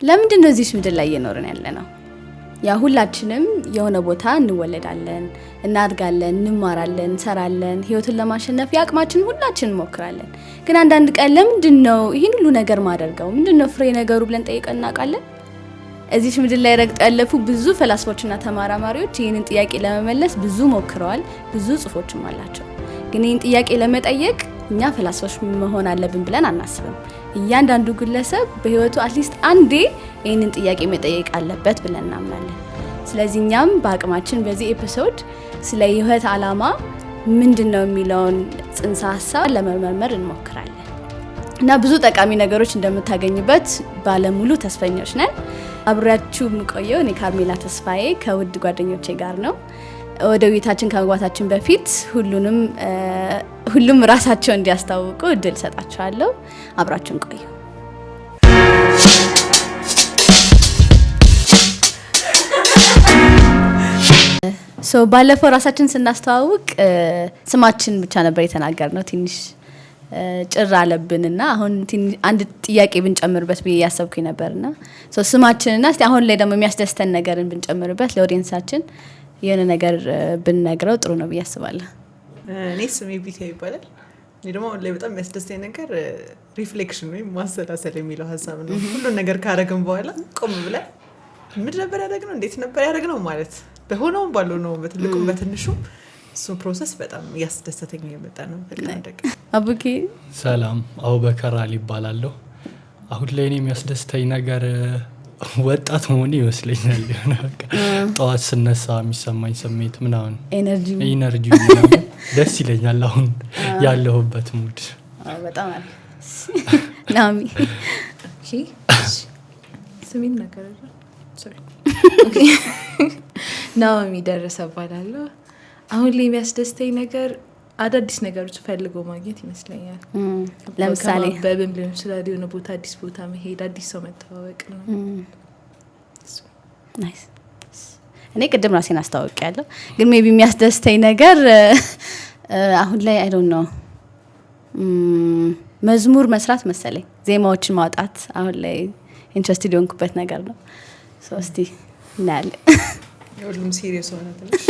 ለምንድን ነው እዚህ ምድር ላይ እየኖርን ያለነው? ያ ሁላችንም የሆነ ቦታ እንወለዳለን፣ እናድጋለን፣ እንማራለን፣ እንሰራለን፣ ህይወትን ለማሸነፍ ያቅማችን ሁላችንም እንሞክራለን። ግን አንዳንድ ቀን ለምንድን ነው ይሄን ሁሉ ነገር ማደርገው? ምንድነው ፍሬ ነገሩ ብለን ጠይቀን እናውቃለን? እዚህ ምድር ላይ ረግጠው ያለፉ ብዙ ፈላስፎችና ተመራማሪዎች ይሄንን ጥያቄ ለመመለስ ብዙ ሞክረዋል፣ ብዙ ጽሁፎችም አላቸው። ግን ይሄን ጥያቄ ለመጠየቅ እኛ ፈላስፎች መሆን አለብን ብለን አናስብም። እያንዳንዱ ግለሰብ በህይወቱ አትሊስት አንዴ ይሄንን ጥያቄ መጠየቅ አለበት ብለን እናምናለን። ስለዚህ እኛም በአቅማችን በዚህ ኤፒሶድ ስለ ህይወት ዓላማ ምንድነው የሚለውን ጽንሰ ሐሳብ ለመመርመር እንሞክራለን እና ብዙ ጠቃሚ ነገሮች እንደምታገኙበት ባለሙሉ ተስፈኞች ነን። አብራችሁ የምቆየው እኔ ካርሜላ ተስፋዬ ከውድ ጓደኞቼ ጋር ነው። ወደ ውይይታችን ከመግባታችን በፊት ሁሉም ራሳቸው እንዲያስተዋውቁ እድል ሰጣቸዋለሁ። አብራችሁን ቆዩ። ባለፈው ራሳችን ስናስተዋውቅ ስማችን ብቻ ነበር የተናገርነው። ትንሽ ጭር አለብንና አሁን አንድ ጥያቄ ብንጨምርበት ብዬ ያሰብኩኝ ነበርና ስማችንና እስቲ አሁን ላይ ደግሞ የሚያስደስተን ነገርን ብንጨምርበት ለኦዲየንሳችን የሆነ ነገር ብንነግረው ጥሩ ነው ብዬ አስባለሁ። እኔ ስሜ ቢታ ይባላል። እኔ ደግሞ ላይ በጣም የሚያስደስተኝ ነገር ሪፍሌክሽን ወይም ማሰላሰል የሚለው ሀሳብ ነው። ሁሉን ነገር ካረግን በኋላ ቆም ብለን ምን ነበር ያደረግነው፣ እንዴት ነበር ያደረግነው ማለት በሆነውም ባልሆነው በትልቁም በትንሹም እሱ ፕሮሰስ በጣም ያስደስተኝ የመጣ ነው። አቡኪ ሰላም፣ አቡበከር አሊ ይባላለሁ። አሁን ላይ እኔ የሚያስደስተኝ ነገር ወጣት መሆን ይመስለኛል። የሆነ በቃ ጠዋት ስነሳ የሚሰማኝ ስሜት ምናምን ኢነርጂ ደስ ይለኛል። አሁን ያለሁበት ሙድ በጣም አለ። ናሚ ስሜን ነገር ናሚ ደረሰ እባላለሁ። አሁን ላይ የሚያስደስተኝ ነገር አዳዲስ ነገሮች ፈልጎ ማግኘት ይመስለኛል። ለምሳሌ በብም ሊሆን ይችላል፣ የሆነ ቦታ አዲስ ቦታ መሄድ፣ አዲስ ሰው መተዋወቅ ነው። ናይስ። እኔ ቅድም ራሴን አስተዋውቂያለሁ፣ ግን ሜቢ የሚያስደስተኝ ነገር አሁን ላይ አይ ዶንት ኖ መዝሙር መስራት መሰለኝ፣ ዜማዎችን ማውጣት አሁን ላይ ኢንትረስትድ የሆንኩበት ነገር ነው። እስቲ እናያለን። ሁሉም ሲሪየስ ሆነ ትንሽ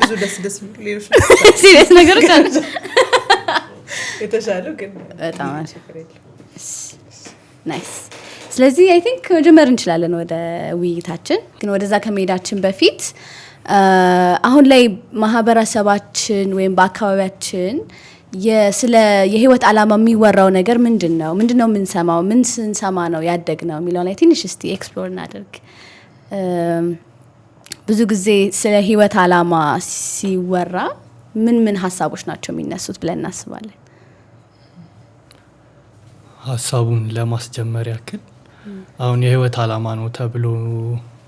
ብዙ ደስ ሌሎች ሲሪየስ ነገሮች አሉ የተሻለው ግን በጣም ናይስ። ስለዚህ አይ ቲንክ መጀመር እንችላለን ወደ ውይይታችን። ግን ወደዛ ከመሄዳችን በፊት አሁን ላይ ማህበረሰባችን ወይም በአካባቢያችን ስለ የህይወት ዓላማ የሚወራው ነገር ምንድነው የምንሰማው፣ ምን ስንሰማ ነው ያደግነው የሚለው ላይ ትንሽ እስቲ ኤክስፕሎር እናድርግ። ብዙ ጊዜ ስለ ህይወት ዓላማ ሲወራ ምን ሀሳቦች ናቸው የሚነሱት ብለን እናስባለን? ሀሳቡን ለማስጀመር ያክል አሁን የህይወት ዓላማ ነው ተብሎ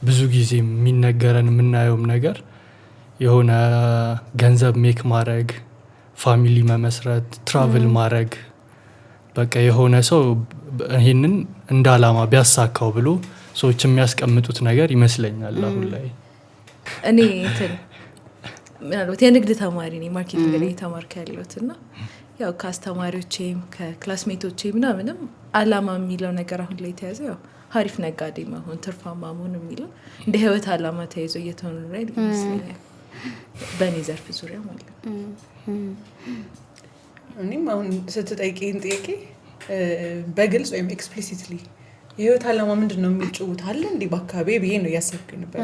ብዙ ጊዜ የሚነገረን የምናየውም ነገር የሆነ ገንዘብ ሜክ ማድረግ፣ ፋሚሊ መመስረት፣ ትራቭል ማድረግ፣ በቃ የሆነ ሰው ይህንን እንደ ዓላማ ቢያሳካው ብሎ ሰዎች የሚያስቀምጡት ነገር ይመስለኛል። አሁን ላይ እኔ ምናልባት የንግድ ተማሪ ነኝ፣ ማርኬቲንግ ላይ ተማርኩ ያለሁት እና ያው ከአስተማሪዎቼም ከክላስሜቶቼም ምናምንም ዓላማ የሚለው ነገር አሁን ላይ ተያዘ ያው ሀሪፍ ነጋዴ መሆን፣ ትርፋማ መሆን የሚለው እንደ ህይወት ዓላማ ተይዞ እየተኖረ ይመስለኛል በእኔ ዘርፍ ዙሪያ ማለት ነው። እኔም አሁን ስትጠይቂኝ ጥያቄ በግልጽ ወይም ኤክስፕሊሲትሊ የህይወት ዓላማ ምንድነው የሚል ጭውውት አለ እንዴ በአካባቢ ብዬ ነው እያሰብኩኝ ነበር።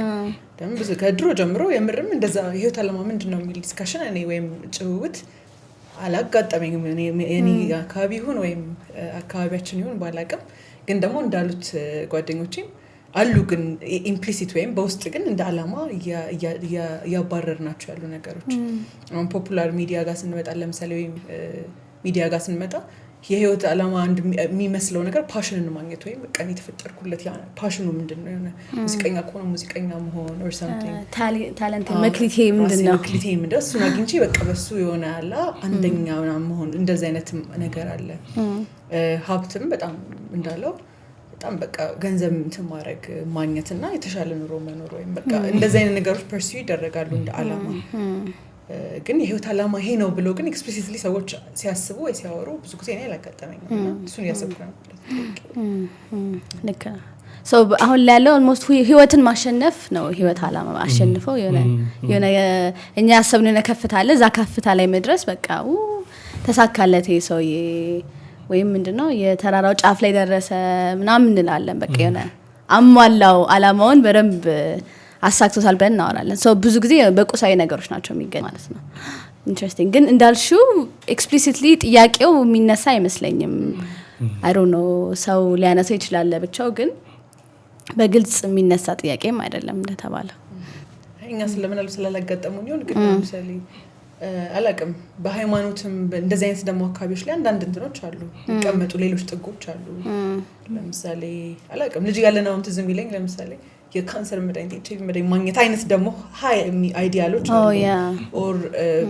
ደግሞ ብዙ ከድሮ ጀምሮ የምርም እንደዛ የህይወት ዓላማ ምንድነው የሚል ዲስካሽን እኔ ወይም ጭውውት አላጋጠመኝም። እኔ አካባቢ ይሁን ወይም አካባቢያችን ይሁን ባላቅም፣ ግን ደግሞ እንዳሉት ጓደኞቼም አሉ ግን ኢምፕሊሲት ወይም በውስጥ ግን እንደ ዓላማ እያባረርናቸው ያሉ ነገሮች። አሁን ፖፑላር ሚዲያ ጋር ስንመጣ ለምሳሌ ወይም ሚዲያ ጋር ስንመጣ የህይወት ዓላማ አንድ የሚመስለው ነገር ፓሽንን ማግኘት ወይም በቃ የተፈጠርኩለት ያ ፓሽኑ ምንድነው፣ የሆነ ሙዚቀኛ ከሆነ ሙዚቀኛ መሆን or something ታለንት መክሊቴ ምንድነው እሱን አግኝቼ በቃ በሱ የሆነ ያለ አንደኛ ምናምን መሆን፣ እንደዚህ አይነት ነገር አለ። ሀብትም በጣም እንዳለው በጣም በቃ ገንዘብ ማድረግ ማግኘትና የተሻለ ኑሮ መኖር ወይም በቃ እንደዚህ አይነት ነገሮች ፐርሲው ይደረጋሉ እንደ ዓላማ። ግን የህይወት ዓላማ ይሄ ነው ብሎ ግን ኤክስፕሊሲትሊ ሰዎች ሲያስቡ ወይ ሲያወሩ ብዙ ጊዜ እኔ አላጋጠመኝም እና እሱን ያሰብኩ ነው። ልክ ሶ አሁን ላይ ያለው ኦልሞስት ህይወትን ማሸነፍ ነው ህይወት አላማ አሸንፈው የሆነ እኛ ያሰብነው ከፍታ አለ እዛ ከፍታ ላይ መድረስ በቃ ተሳካለት ይሄ ሰውዬ ወይም ምንድነው የተራራው ጫፍ ላይ ደረሰ ምናምን እንላለን በቃ የሆነ አሟላው አላማውን በደንብ አሳክቶታል ብለን እናወራለን ሶ ብዙ ጊዜ በቁሳዊ ነገሮች ናቸው የሚገኝ ማለት ነው ኢንትረስቲንግ ግን እንዳልሽው ኤክስፕሊሲትሊ ጥያቄው የሚነሳ አይመስለኝም አይ ዶንት ኖ ሰው ሊያነሳ ይችላል ለብቻው ግን በግልጽ የሚነሳ ጥያቄም አይደለም እንደተባለ እኛ ስለምናል ስላላጋጠሙን ይሁን ግን ለምሳሌ አላቅም በሃይማኖትም እንደዚህ አይነት ደግሞ አካባቢዎች ላይ አንዳንድ እንትኖች አሉ ይቀመጡ ሌሎች ጥጎች አሉ ለምሳሌ አላቅም ልጅ ያለነው እንትን ዝም ለምሳሌ የካንሰር መድኃኒት ኤችአይቪ መድኃኒት ማግኘት አይነት ደግሞ ሃይ አይዲያሎች አሉ ኦር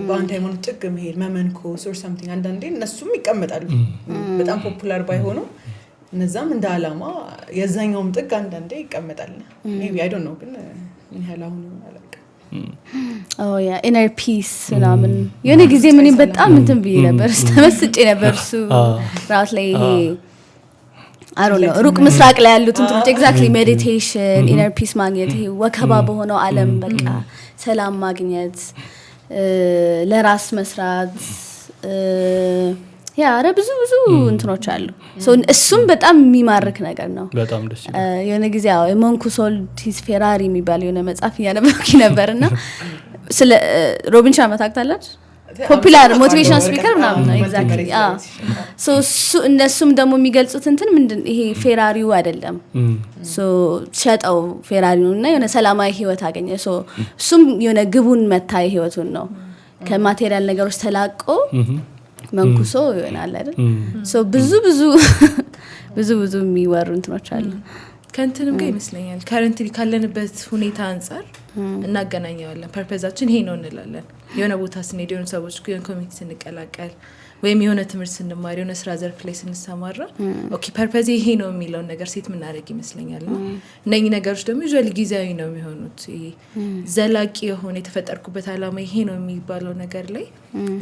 በአንድ ሃይማኖት ጥግ መሄድ መመንኮስ ኦር ሳምቲንግ አንዳንዴ እነሱም ይቀመጣሉ በጣም ፖፑላር ባይሆኑ እነዛም እንደ አላማ የዛኛውም ጥግ አንዳንዴ ይቀመጣል ሜቢ አይ ዶንት ኖ ግን ምን ያላውን አላውቅም ኢነር ፒስ ምናምን የሆነ ጊዜ ምን በጣም እንትን ብዬ ነበር ተመስጬ ነበር እሱ ራስ ላይ ይሄ I don't know ሩቅ ምስራቅ ላይ ያሉት እንትኖች ኤግዛክትሊ ሜዲቴሽን ኢነር ፒስ ማግኘት ይሄ ወከባ በሆነው ዓለም በቃ ሰላም ማግኘት ለራስ መስራት አረ ብዙ እንትኖች አሉ ሶ እሱም በጣም የሚማርክ ነገር ነው በጣም ደስ ይላል የሆነ ጊዜ ሞንኩ ሶልድ ሂዝ ፌራሪ የሚባል የሆነ መጽሐፍ እያነበብኩ ነበርና ስለ ሮቢን ሻርማ ታውቃላችሁ ፖፑላር ሞቲቬሽናል ስፒከር ምናምን ኤግዛክትሊ ሶ እነሱም ደግሞ የሚገልጹት እንትን ምንድን ይሄ ፌራሪው አይደለም ሶ ሸጠው ፌራሪውና የሆነ ሰላማዊ ህይወት አገኘ ሶ እሱም የሆነ ግቡን መታ ህይወቱን ነው ከማቴሪያል ነገሮች ተላቆ መንኩሶ ይሆናል አይደል ሶ ብዙ የሚወሩ እንትኖች አሉ ከእንትንም ጋር ይመስለኛል ከረንትሊ ካለንበት ሁኔታ አንፃር እናገናኛለን ፐርፐዛችን ይሄ ነው እንላለን የሆነ ቦታ ስንሄድ የሆነ ሰዎች ግን ኮሚኒቲ ስንቀላቀል ወይም የሆነ ትምህርት ስንማር የሆነ ስራ ዘርፍ ላይ ስንሰማራ ኦኬ ፐርፐዝ ይሄ ነው የሚለው ነገር ሴት ምናደርግ ይመስለኛል ነው እነኚህ ነገሮች ደግሞ ዩዥዋሊ ጊዜያዊ ነው የሚሆኑት ዘላቂ የሆነ የተፈጠርኩበት አላማ ይሄ ነው የሚባለው ነገር ላይ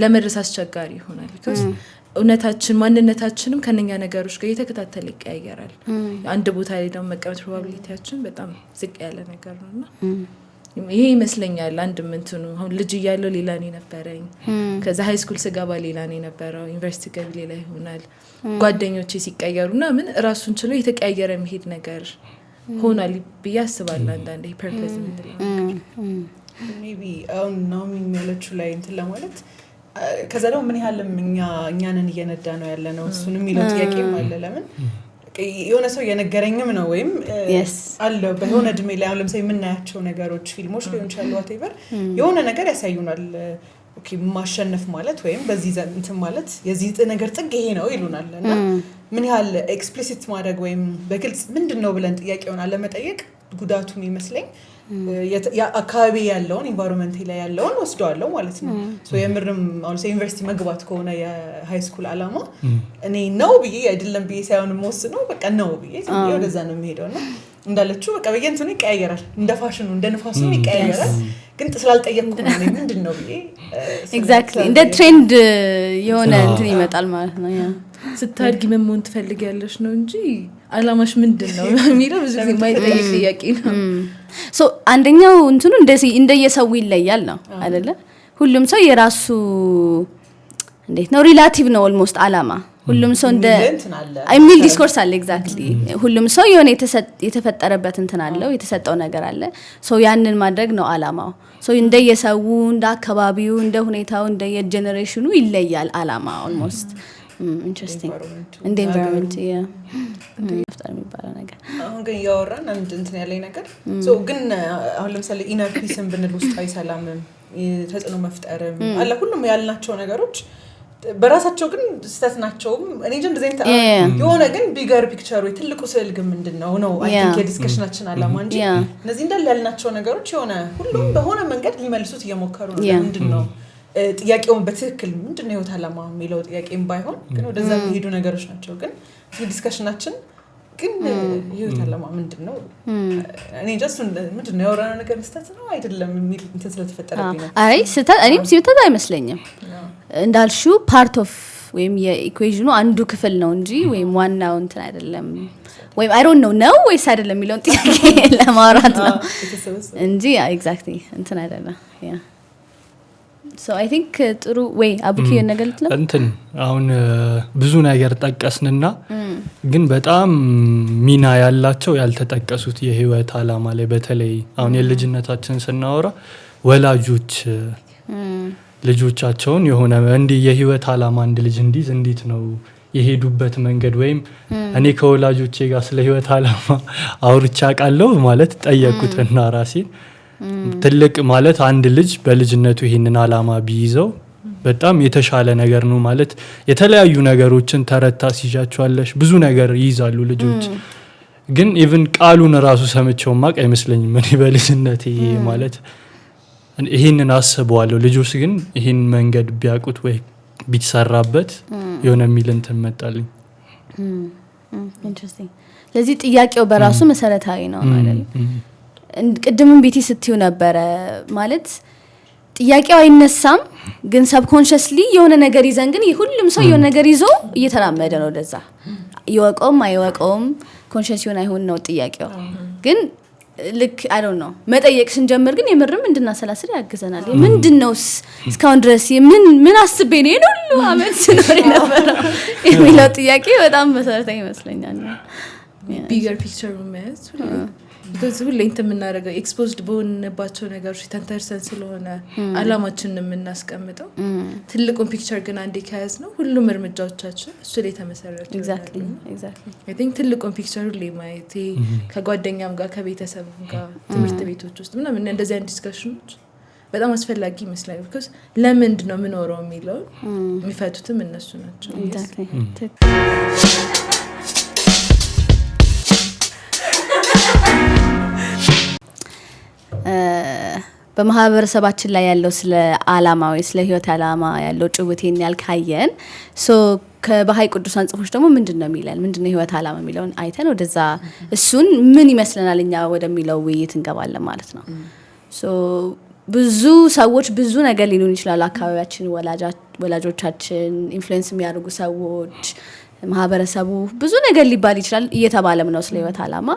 ለመድረስ አስቸጋሪ ይሆናል ቢኮዝ እውነታችን ማንነታችንም ከነኛ ነገሮች ጋር እየተከታተለ ይቀያየራል አንድ ቦታ ላይ ደግሞ መቀመጥ ፕሮባቢሊቲያችን በጣም ዝቅ ያለ ነገር ነውና ይሄ ይመስለኛል አንድ ምንትኑ አሁን ልጅ እያለሁ ሌላ ነው ነበረኝ ከዛ ሃይ ስኩል ስገባ ሌላ ነው ነበረው ዩኒቨርሲቲ ገብ ሌላ ይሆናል ጓደኞቼ ሲቀየሩና ምን ራሱን ችሎ የተቀያየረ መሄድ ነገር ሆኗል ብያስባለሁ አንዳንዴ ፐርፐዝ ምንድነው ሜቢ አሁን ነው የሚያለችው ላይ እንትን ለማለት ከዛ ደግሞ ምን ያህልም እኛንን እየነዳ ነው ያለነው እሱንም የሚለው ጥያቄም አለ ለምን የሆነ ሰው የነገረኝም ነው ወይም አለ በሆነ እድሜ ላይ አሁን ለምሳሌ የምናያቸው ነገሮች ፊልሞች ሊሆን ይችላል whatever የሆነ ነገር ያሳዩናል ኦኬ ማሸነፍ ማለት ወይም በዚህ እንትን ማለት የዚህ ነገር ጥግ ይሄ ነው ይሉናል እና ምን ያህል ኤክስፕሊሲት ማድረግ ወይም በግልጽ ምንድነው ብለን ጥያቄውን አለመጠየቅ ጉዳቱን ይመስለኝ አካባቢ ያለውን ኢንቫይሮንመንት ላይ ያለውን ወስደዋለሁ ማለት ነው ሶ የምርም አሁን ዩኒቨርሲቲ መግባት ከሆነ የሃይ ስኩል አላማ እኔ ነው ብዬ አይደለም ብዬ ሳይሆን ወስነው በቃ ነው ብዬ ወደዛ ነው የሚሄደውና እንዳለችው በቃ በየእንትኑ ይቀያየራል እንደ ፋሽኑ እንደ ንፋሱ ይቀያየራል ግን ስላልጠየቅኩ ነው ምንድነው ብዬ ኤግዛክትሊ እንደ ትሬንድ የሆነ እንትን ይመጣል ማለት ነው ስታድጊ ምን መሆን ትፈልጊያለሽ ነው እንጂ አላማሽ ምንድነው የሚለው ብዙ ጊዜ ማይጠይቅ ጥያቄ ነው ሶ አንደኛው እንትኑ እንደየሰው ይለያል ነው አይደለ ሁሉም ሰው የራሱ እንዴት ነው ሪላቲቭ ነው ኦልሞስት አላማ ሁሉም ሰው እንደ አይ ሚል ዲስኮርስ አለ ኤግዛክትሊ ሁሉም ሰው የሆነ የተፈጠረበት እንትን አለው የተሰጠው ነገር አለ ሶ ያንን ማድረግ ነው አላማው ሶ እንደየሰው እንደ አካባቢው እንደ ሁኔታው እንደ የጀነሬሽኑ ይለያል አላማ ኦልሞስት ኢንትረስቲንግ እንደ ኢንቫይሮንመንት እንደፍታር የሚባለው ነገር አሁን ግን ያወራን አንድ እንትን ያለኝ ነገር ሶ ግን አሁን ለምሳሌ ኢነር ፒስን ብንል ውስጣዊ ሰላምም ተጽዕኖ መፍጠርም አለ ሁሉም ያልናቸው ነገሮች በራሳቸው ግን ስተት ናቸው እኔ እንደ ዘይት የሆነ ግን ቢገር ፒክቸሩ ትልቁ ስዕል ግን ምንድነው ነው አይ ቲንክ የዲስከሽናችን አላማ እንጂ እነዚህ እንዳለ ያልናቸው ነገሮች የሆነ ሁሉም በሆነ መንገድ ሊመልሱት እየሞከሩ ነው ምንድነው ጥያቄውን በትክክል ምንድነው ህይወት አላማ የሚለው ጥያቄም ባይሆን ግን ወደዛ የሚሄዱ ነገሮች ናቸው ግን ዲስከሽናችን ግን ህይወት አላማ ምንድነው እኔ ጀስት ምንድነው ያወራነው ነገር ስተት ነው አይደለም የሚል እንትን ስለተፈጠረብኝ ነው አይ ስተት እኔም ሲተት አይመስለኝም እንዳልሽው ፓርት ኦፍ ወይም የኢኩዌሽኑ አንዱ ክፍል ነው እንጂ ወይም ዋናው እንትን አይደለም ወይም አይ ዶንት ኖ ነው ወይስ አይደለም የሚለውን ጥያቄ ለማውራት ነው እንጂ ኤግዛክትሊ እንትን አይደለም ያ so I think ጥሩ ወይ አብኪ የነገልት ነው እንትን አሁን ብዙ ነገር ጠቀስንና ግን በጣም ሚና ያላቸው ያልተጠቀሱት የህይወት አላማ ላይ በተለይ አሁን የልጅነታችን ስናወራ ወላጆች ልጆቻቸውን የሆነ እንዲ የህይወት አላማ አንድ ልጅ እንዲዝ እንዴት ነው የሄዱበት መንገድ ወይም እኔ ከወላጆቼ ጋር ስለ ህይወት አላማ አውርቻ ቃለው ማለት ጠየቁትና ራሴን ትልቅ ማለት አንድ ልጅ በልጅነቱ ይሄንን አላማ ቢይዘው በጣም የተሻለ ነገር ነው ማለት የተለያዩ ነገሮችን ተረታ ሲጃቸዋለሽ ብዙ ነገር ይይዛሉ ልጆች ግን ኢቭን ቃሉን ራሱ ሰምቼው ማቅ አይመስለኝም እኔ በልጅነቴ ማለት ይሄንን አስበዋለሁ ልጆች ግን ይሄን መንገድ ቢያቁት ወይ ቢሰራበት የሆነ ሚል እንትን መጣልኝ ኢንትረስቲንግ ለዚህ ጥያቄው በራሱ መሰረታዊ ነው አይደል ቅድምም ቤቲ ስትዩ ነበረ ማለት ጥያቄው አይነሳም ግን ሰብኮንሺየስሊ የሆነ ነገር ይዘን ግን ሁሉም ሰው የሆነ ነገር ይዞ እየተራመደ ነው ለዛ ይወቀውም አይወቀውም ኮንሺየስ ይሆን አይሆን ነው ጥያቄው ግን ልክ አይ ዶንት ኖ መጠየቅ ስንጀምር ግን የምርም እንድናሰላስል ያግዘናል ምንድነው እስካሁን ድረስ ምን አስቤ ነው ሁሉ አመት ስኖር ነበር የሚለው ጥያቄ በጣም መሰረታዊ ይመስለኛል ቢገር ፒክቸር ማለት because ሁሌ እንትን የምናደርገው ኤክስፖዝድ በሆንባቸው ነገሮች ተንተርሰን ስለሆነ አላማችንን የምናስቀምጠው ትልቁን ፒክቸር ግን አንዴ ከያዝ ነው ሁሉም እርምጃዎቻችን እሱ ላይ ተመሰረቱ exactly I think ትልቁን ፒክቸር ሁሌ ማየት ከጓደኛም ጋር ከቤተሰብም ጋር ትምህርት ቤቶች ውስጥ ምናምን እንደዚህ አይነት ዲስከሽኖች በጣም አስፈላጊ ይመስላል because ለምንድን ነው የምኖረው የሚለው የሚፈቱትም እነሱ ናቸው exactly በማህበረሰባችን ላይ ያለው ስለ አላማው ስለ ህይወት አላማ ያለው ጭውቴን ያልካየን ሶ ከበሃይ ቅዱሳን ጽፎች ደግሞ ምንድነው የሚላል ምንድነው ህይወት አላማ የሚለውን አይተን ወደዛ እሱን ምን ይመስለናል እኛ ወደሚለው ውይይት እንገባለን ማለት ነው ሶ ብዙ ሰዎች ብዙ ነገር ሊሉን ይችላል አካባቢያችን ወላጆቻችን ኢንፍሉዌንስ የሚያደርጉ ሰዎች ማህበረሰቡ ብዙ ነገር ሊባል ይችላል እየተባለም ነው ስለ ህይወት አላማ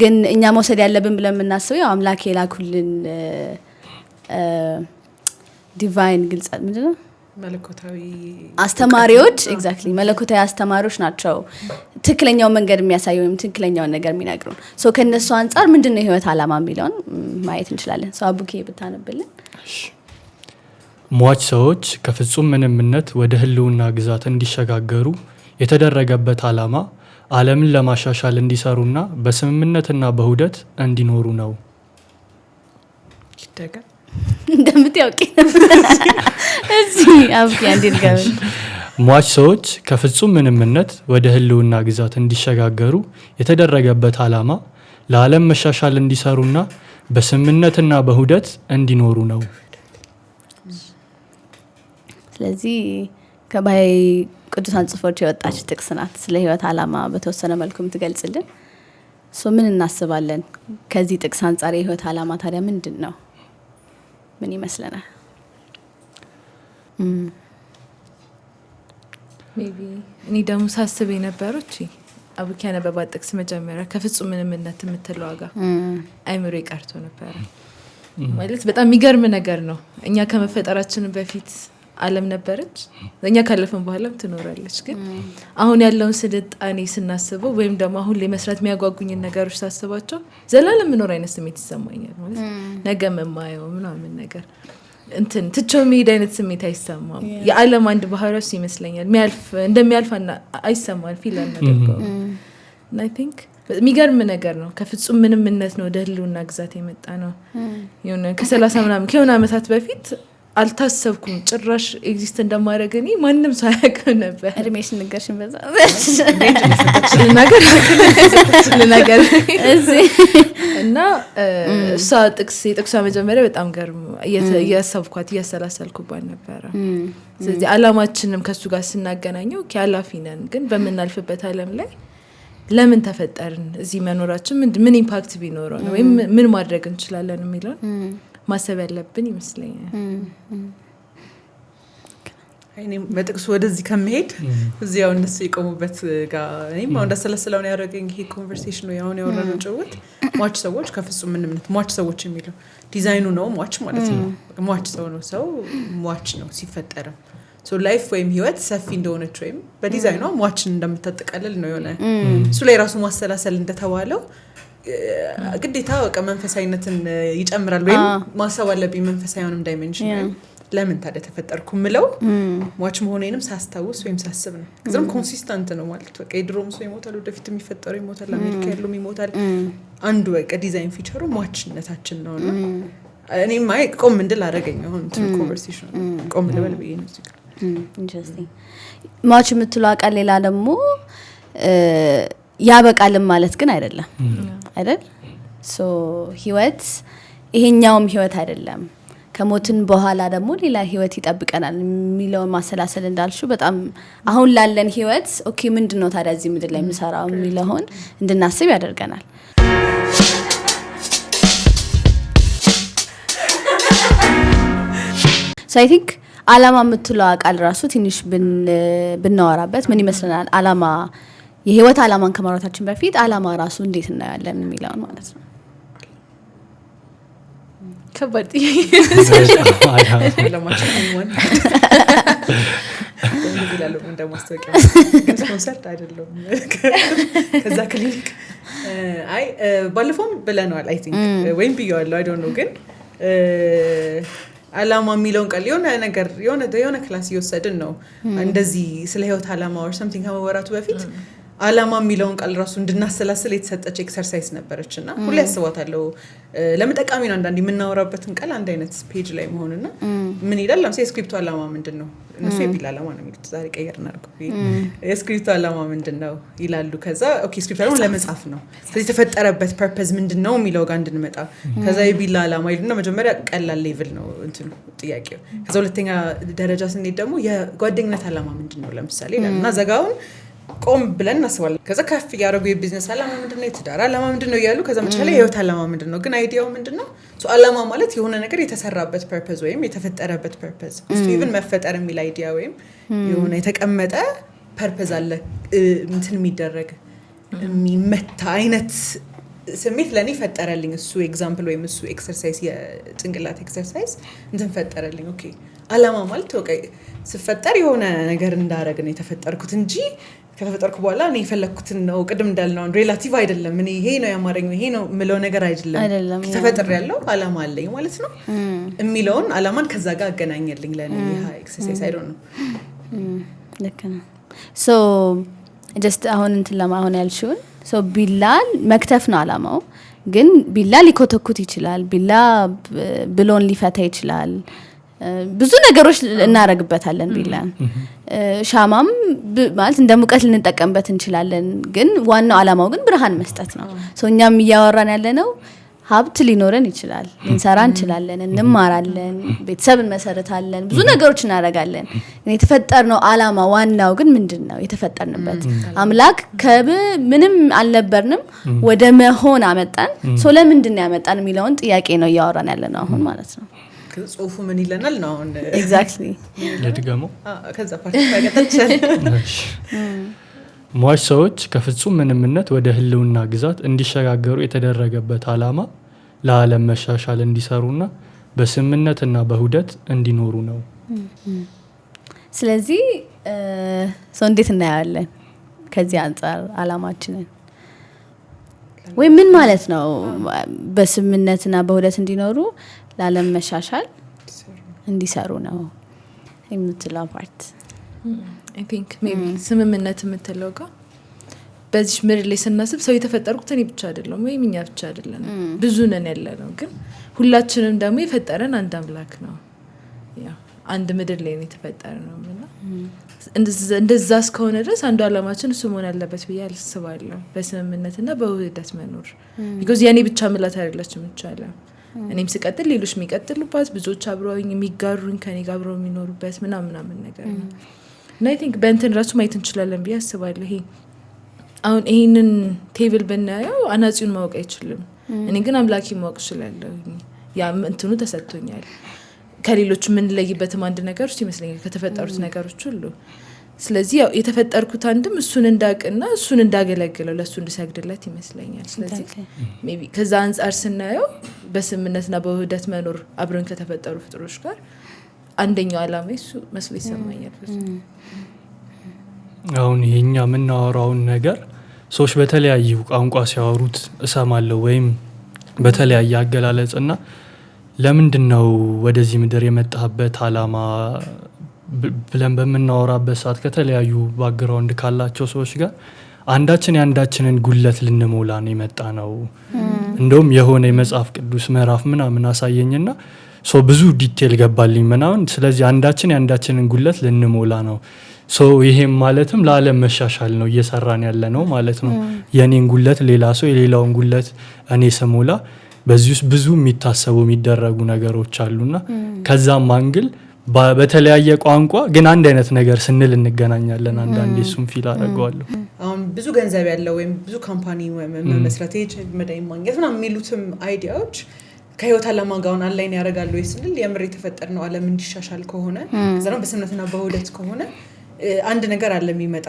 ግን እኛ መውሰድ ያለብን ብለን የምናስበው ያው አምላክ የላኩልን ዲቫይን ግልጽ ምንድነው መለኮታዊ አስተማሪዎች ኤግዛክትሊ መለኮታዊ አስተማሪዎች ናቸው ትክክለኛው መንገድ የሚያሳየው ወይም ትክክለኛው ነገር የሚነግሩን ሶ ከነሱ አንፃር ምንድነው ህይወት አላማ የሚለውን ማየት እንችላለን ሶ አቡኬ ብታነብልን ሟች ሰዎች ከፍጹም ምንምነት ወደ ህልውና ግዛት እንዲሸጋገሩ የተደረገበት አላማ ዓለምን ለማሻሻል እንዲሰሩና በስምምነትና በሁደት እንዲኖሩ ነው ይደጋ እንደምትያውቂ እዚህ አብቂ አንዲልጋው ሟች ሰዎች ከፍጹም ምንምነት ወደ ህልውና ግዛት እንዲሸጋገሩ የተደረገበት አላማ ለዓለም መሻሻል እንዲሰሩና በስምምነትና በሁደት እንዲኖሩ ነው ስለዚህ ከባይ ቅዱሳን ጽፎች የወጣች ጥቅስ ናት ስለ ህይወት አላማ በተወሰነ መልኩ ምትገልጽልን ሶ ምን እናስባለን ከዚህ ጥቅስ አንፃር የህይወት አላማ ታዲያ ምንድነው ምን ይመስለናል ሜቢ እኔ ደግሞ ሳስብ የነበረው አቡኪ ያነበባት ጥቅስ መጀመሪያ ከፍጹም ምንምነት የምትለው ዋጋ አይምሮ ይቀርቶ ነበር ማለት በጣም የሚገርም ነገር ነው እኛ ከመፈጠራችን በፊት ዓለም ነበረች እኛ ካለፈን በኋላም ትኖራለች ግን አሁን ያለውን ስልጣኔ ስናስበው ወይም ደግሞ አሁን ለመስራት የሚያጓጉኝ ነገሮች ሳስባቸው ዘላለም ምኖር አይነት ስሜት ይሰማኛል ማለት ነገ መማየው ምናምን ነገር እንትን ትቼው መሄድ አይነት ስሜት አይሰማም የዓለም አንድ ባህሪያስ ይመስለኛል እንደሚያልፍ አይሰማል ፊል አናደርገው እና I think የሚገርም ነገር ነው ከፍጹም ምንምነት ነው ወደ ህልውና ግዛት የመጣ ነው የሆነ ከ30 ምናምን ከሆነ አመታት በፊት አልታሰብኩም ጭራሽ ኤግዚስት እንደማደርገኝ ማንንም ሳያውቅ ነበር እድሜሽ ንገርሽን በዛ ነገር እና እሷ ጥቅሷ መጀመሪያ በጣም ገርም እያሰብኳት እያሰላሰልኩባት ነበረ ስለዚህ አላማችንም ከሱ ጋር ስናገናኘው ከአላፊ ነን ግን በመናልፍበት ዓለም ላይ ለምን ተፈጠርን እዚህ መኖራችን ምን ኢምፓክት ቢኖረው ነው ወይም ምን ማድረግ እንችላለን የሚለው ማሰብ ያለብን ይመስለኛል እኔም በጥቅሱ ወደዚህ ከመሄድ እዚያው እነሱ የቆሙበት ጋር እኔም አሁን እንዳሰለስለው ነው ያደረገኝ ይሄ ኮንቨርሴሽን ነው ያሁን ያወራነው ጭውውት ሟች ሰዎች ከፍጹም ምንምነት ሟች ሰዎች የሚለው ዲዛይኑ ነው ሟች ማለት ነው ሟች ሰው ነው ሰው ሟች ነው ሲፈጠርም ሶ ላይፍ ወይም ህይወት ሰፊ እንደሆነች ወይም በዲዛይኗ ሟችን እንደምታጠቃልል ነው የሆነ እሱ ላይ ራሱ ማሰላሰል እንደተባለው ግዴታ በቃ መንፈሳዊነትን ይጨምራል ወይም ማሰብ አለብኝ መንፈሳዊውንም ዳይሜንሽን ለምን ታዲያ ተፈጠርኩ ምለው ሟች መሆኔንም ሳስታውስ ወይም ሳስብ ነው ከዛም ኮንሲስተንት ነው ማለት በቃ የድሮም ሰው ይሞታል ወደፊት የሚፈጠረው ይሞታል አሜሪካ ያለው ይሞታል አንዱ በቃ ዲዛይን ፊቸሩ ሟችነታችን ነውና እኔም ማይ ቆም እንድል አደረገኝ አሁን ኮንቨርሴሽን ቆም ልበል ብዬ ነው እዚህ ኢንትረስቲንግ ሟች የምትለው ቃል ሌላ ደግሞ ያበቃልም ማለት ግን አይደለም አይደል ሶ ህይወት ይሄኛውም ህይወት አይደለም ከሞትን በኋላ ደግሞ ሌላ ህይወት ይጠብቀናል የሚለውን ማሰላሰል እንዳልሽው በጣም አሁን ላለን ህይወት ኦኬ ምንድነው ታዲያ እዚህ ምድር ላይ የምሰራው የሚለውን እንድናስብ ያደርገናል ሶ አይ ቲንክ አላማ የምትለው ቃል ራሱ ትንሽ ብናወራበት ምን ይመስለናል አላማ የህይወት አላማን ከማውራታችን በፊት አላማ ራሱ እንዴት እናያለን የሚለውን ማለት ነው ከባድ ለማለት ነው እንደዚህ እንደማስተዋወቂያ ግን ስፖንሰርድ አይደለም ከዛ ክሊኒክ አይ ባለፈውም ብለናል አይ ቲንክ ወይም ብየዋለሁ አይ ዶንት ኖ ግን አላማ የሚለውን ቃል የሆነ ክላስ እየወሰድን ነው እንደዚህ ስለ ህይወት አላማ or something ከመወራቱ በፊት አላማ የሚለውን ቃል ራሱ እንድናሰላስል የተሰጠች ኤክሰርሳይዝ ነበረችና ሁሌ ያስባታለሁ ለምን ጠቃሚ ነው አንዳንዴ የምናወራበትን ቃል አንድ አይነት ፔጅ ላይ መሆንና ምን ይላል ለምሳሌ ስክሪፕቱ አላማ ምንድነው እነሱ የቢል አላማ ነው የሚሉት ዛሬ ቀየርና አድርገው የስክሪፕቱ አላማ ምንድነው ይላሉ ከዛ ኦኬ ስክሪፕቱ አላማ ለመጻፍ ነው ስለዚህ የተፈጠረበት ፐርፐዝ ምንድነው የሚለው ጋር እንድንመጣ ከዛ የቢል አላማ ይሉና መጀመሪያ ቀላል ሌቭል ነው እንትኑ ጥያቄው ከዛ ሁለተኛ ደረጃ ስንሄድ ደግሞ የጓደኝነት አላማ ምንድነው ለምሳሌ ይላልና ዘጋውን ቆም ብለን እናስባለን ከዛ ከፍ ያደረጉ የቢዝነስ አላማ ምንድነው የትዳር አላማ ምንድነው ይያሉ ከዛ መጨረሻ ላይ የህይወት አላማ ምንድነው ግን አይዲያው ምንድነው ሶ አላማ ማለት የሆነ ነገር የተሰራበት ፐርፐዝ ወይም የተፈጠረበት ፐርፐዝ እሱ ኢቭን መፈጠር የሚል አይዲያ ወይም የሆነ የተቀመጠ ፐርፐዝ አለ እንትን የሚደረግ የሚመታ አይነት ስሜት ለኔ ፈጠረልኝ እሱ ኤግዛምፕል ወይም እሱ ኤክሰርሳይዝ የጭንቅላት ኤክሰርሳይዝ እንትን ፈጠረልኝ ኦኬ አላማ ማለት ኦኬ ስፈጠር የሆነ ነገር እንዳረግ ነው የተፈጠርኩት እንጂ ከተፈጠርኩ በኋላ እኔ የፈለኩትን ነው ቅድም እንዳልነው ሪላቲቭ አይደለም እኔ ይሄ ነው ያማረኝ ይሄ ነው ምለው ነገር አይደለም ተፈጥር ያለው አላማ አለኝ ማለት ነው የሚለውን አላማን ከዛ ጋር አገናኘልኝ ለኔ ይሄ ኤክሰርሳይዝ አይ ዶንት ኖ ልክ ነው ሶ ጀስት አሁን እንትን ለማሆን ያልሽውን ሶ ቢላል መክተፍ ነው አላማው ግን ቢላ ሊኮተኩት ይችላል ቢላ ብሎን ሊፈታ ይችላል ብዙ ነገሮች እናረግበታለን ቢላን ሻማም ማለት እንደ ሙቀት ልንጠቀምበት እንችላለን ግን ዋናው አላማው ግን ብርሃን መስጠት ነው ሶኛም እያወራን ያለነው ሀብት ሊኖረን ይችላል እንሰራ እንችላለን እንማራለን ቤተሰብን መሰረታለን ብዙ ነገሮች እናረጋለን ግን የተፈጠርነው አላማ ዋናው ግን ምንድነው የተፈጠርንበት አምላክ ምንም አልነበርንም ወደ መሆን አመጣን ሶ ለምንድነው ያመጣን የሚለውን ጥያቄ ነው እያወራን ያለነው አሁን ማለት ነው ጽሁፉ ምን ይለናል ነው አሁን ኤግዛክትሊ ለድገሙ ከዛ ፓርት ታገጣቻለ ሟች ሰዎች ከፍጹም ምንምነት ወደ ህልውና ግዛት እንዲሸጋገሩ የተደረገበት አላማ ለዓለም መሻሻል እንዲሰሩና በስምምነትና በሁደት እንዲኖሩ ነው ስለዚህ ሰው እንዴት እናያለን ከዚህ አንፃር አላማችንን ወይ ምን ማለት ነው በስምምነትና በሁደት እንዲኖሩ ለዓለም መሻሻል እንዲሰሩ ነው የምትለው ፓርት አይ ቲንክ ሜቢ ስምምነት የምትለው ጋር በዚህ ምድር ላይ ስናስብ ሰው የተፈጠርኩት እኔ ብቻ አይደለም ወይ እኛ ብቻ አይደለም ብዙ ነን ያለነው ግን ሁላችንም ደግሞ የፈጠረን አንድ አምላክ ነው ያ አንድ ምድር ላይ ነው የተፈጠረው እና እንደዛ እስከሆነ ድረስ አንዱ አላማችን እሱ መሆን አለበት ብዬ አስባለሁ በስምምነትና በውህደት መኖር because የኔ ብቻ ምላት አይደለችም ይቻላል እኔም ስቀጥል ሌሎች የሚቀጥሉባት ብዙዎች አብረውኝ የሚጋሩኝ ከኔ ጋር አብረው የሚኖሩበት ምናምን ነገር ነው እና አይ ቲንክ በእንትን ራሱ ማየት እንችላለን ብዬ አስባለሁ ይሄ አሁን ይሄንን ቴብል ብናየው አናጺውን ማወቅ አይችልም እኔ ግን አምላኬ ማወቅ እችላለሁ ያ እንትኑ ተሰጥቶኛል ከሌሎች ምን ለይበትም አንድ ነገር ውስጥ ይመስለኛል ከተፈጠሩት ነገሮች ሁሉ። ስለዚህ ያው የተፈጠርኩት አንድም እሱን እንዳቅና እሱን እንዳገለግለው ለሱ እንድሰግድለት ይመስለኛል። ስለዚህ ሜቢ ከዛ አንፃር ስናየው በስምነትና በውህደት መኖር አብረን ከተፈጠሩ ፍጥሮች ጋር አንደኛው ዓላማ እሱ መስሎ ይሰማኛል። አሁን የኛ የምናወራውን ነገር ሰዎች በተለያዩ ቋንቋ ሲያወሩት እሰማለሁ ወይም በተለያየ አገላለጽና ለምንድነው ወደዚህ ምድር የመጣበት ዓላማ ብለን በምናወራበት ሰዓት ከተለያዩ ባክግራውንድ ካላቸው ሰዎች ጋር አንዳችን ያንዳችንን ጉለት ልንሞላ ነው የመጣ ነው። እንደውም የሆነ የመጽሐፍ ቅዱስ ምዕራፍ ምናምን አሳየኝና ብዙ ዲቴል ገባልኝ ምናምን። ስለዚህ አንዳችን ያንዳችንን ጉለት ልንሞላ ነው። ይሄም ማለትም ለዓለም መሻሻል ነው እየሰራን ያለ ነው ማለት ነው። የኔን ጉለት ሌላ ሰው የሌላውን ጉለት እኔ ስሞላ በዚህ ውስጥ ብዙ የሚታሰቡ የሚደረጉ ነገሮች አሉና ከዛም አንግል በተለያየ ቋንቋ ግን አንድ አይነት ነገር ስንል እንገናኛለን። አንዳንዴ እሱም ፊል አደርገዋለሁ። አሁን ብዙ ገንዘብ ያለው ወይም ብዙ ካምፓኒ መስራት መዳይ ማግኘት ምናምን የሚሉትም አይዲያዎች ከህይወት ዓላማ ጋር አላይን ያደርጋሉ ወይ ስንል የምር የተፈጠርነው ዓለም እንዲሻሻል ከሆነ ዘና በስምነትና በውህደት ከሆነ አንድ ነገር አለ የሚመጣ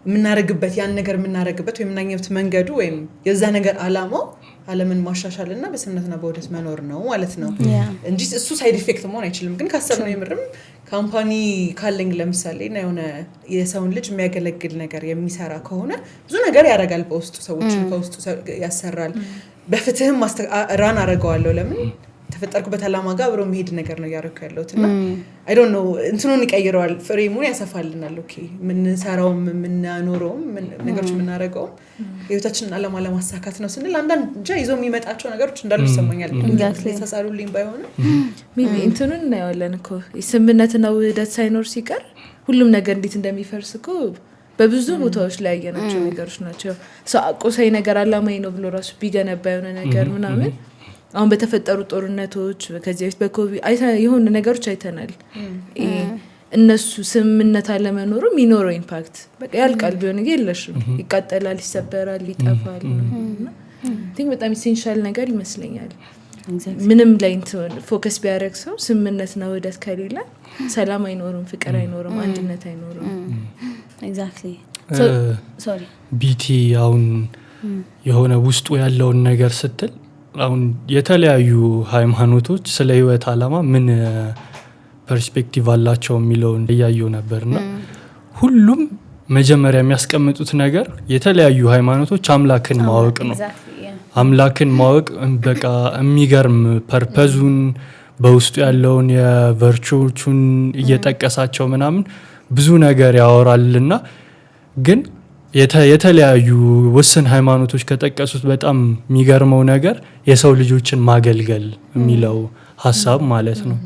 የምናረግበት ያን ነገር የምናረግበት ወይም የምናኘበት መንገዱ ወይም የዛ ነገር ዓላማው ዓለምን ማሻሻልና በስምነትና በውህደት መኖር ነው ማለት ነው እንጂ እሱ ሳይድ ኢፌክት መሆን አይችልም። ግን ካሰብነው የምርም ካምፓኒ ካለኝ ለምሳሌ እና የሆነ የሰውን ልጅ የሚያገለግል ነገር የሚሰራ ከሆነ ብዙ ነገር ያደርጋል። በውስጡ ሰዎችን ከውስጡ ያሰራል። በፍትህም ራን አደርገዋለሁ ለምን ተፈጠርኩበት ዓላማ ጋር አብሮ መሄድ ነገር ነው ያረኩ ያለውትና አይ ዶንት ኖ እንትኑን ይቀይረዋል፣ ፍሬሙን ያሰፋልናል። ኦኬ ምን ሰራው ምን ናኖረው ምን ነገሮች ምን አረጋው ህይወታችንን ዓላማ ለማሳካት ነው ስንል አንዳንድ ይዞ የሚመጣቸው ነገሮች እንዳሉ ይሰማኛል። ተሳሳሉልኝ ባይሆንም ሜቢ እንትኑን ነው ያለን እኮ ስምነትና ውህደት ሳይኖር ሲቀር ሁሉም ነገር እንዴት እንደሚፈርስ እኮ በብዙ ቦታዎች ላይ ያየናቸው ነገሮች ናቸው። ሰው አቆሳይ ነገር ዓላማዬ ነው ብሎ ራሱ ቢገነባ የሆነ ነገር ምናምን አሁን በተፈጠሩ ጦርነቶች ከዚህ በፊት በኮቪድ የሆነ ነገሮች አይተናል። እነሱ ስምነት አለመኖሩ የሚኖረው ኢምፓክት በቃ ያልቃል ቢሆን የለሽም ይቃጠላል፣ ይሰበራል፣ ይጠፋል። ቲንክ በጣም ኢሴንሻል ነገር ይመስለኛል። ምንም ላይ ፎከስ ቢያደርግ ሰው ስምነትና ውህደት ከሌለ ሰላም አይኖርም፣ ፍቅር አይኖርም፣ አንድነት አይኖርም። ኤግዛክትሊ ቢቲ አሁን የሆነ ውስጡ ያለውን ነገር ስትል አሁን የተለያዩ ሃይማኖቶች ስለ ህይወት ዓላማ ምን ፐርስፔክቲቭ አላቸው የሚለውን እያየው ነበርና ሁሉም መጀመሪያ የሚያስቀምጡት ነገር የተለያዩ ሃይማኖቶች አምላክን ማወቅ ነው። አምላክን ማወቅ በቃ የሚገርም ፐርፐዙን በውስጡ ያለውን የቨርቹዎቹን እየጠቀሳቸው ምናምን ብዙ ነገር ያወራልና ግን የተለያዩ ውስን ሃይማኖቶች ከጠቀሱት በጣም የሚገርመው ነገር የሰው ልጆችን ማገልገል የሚለው ሀሳብ ማለት ነው።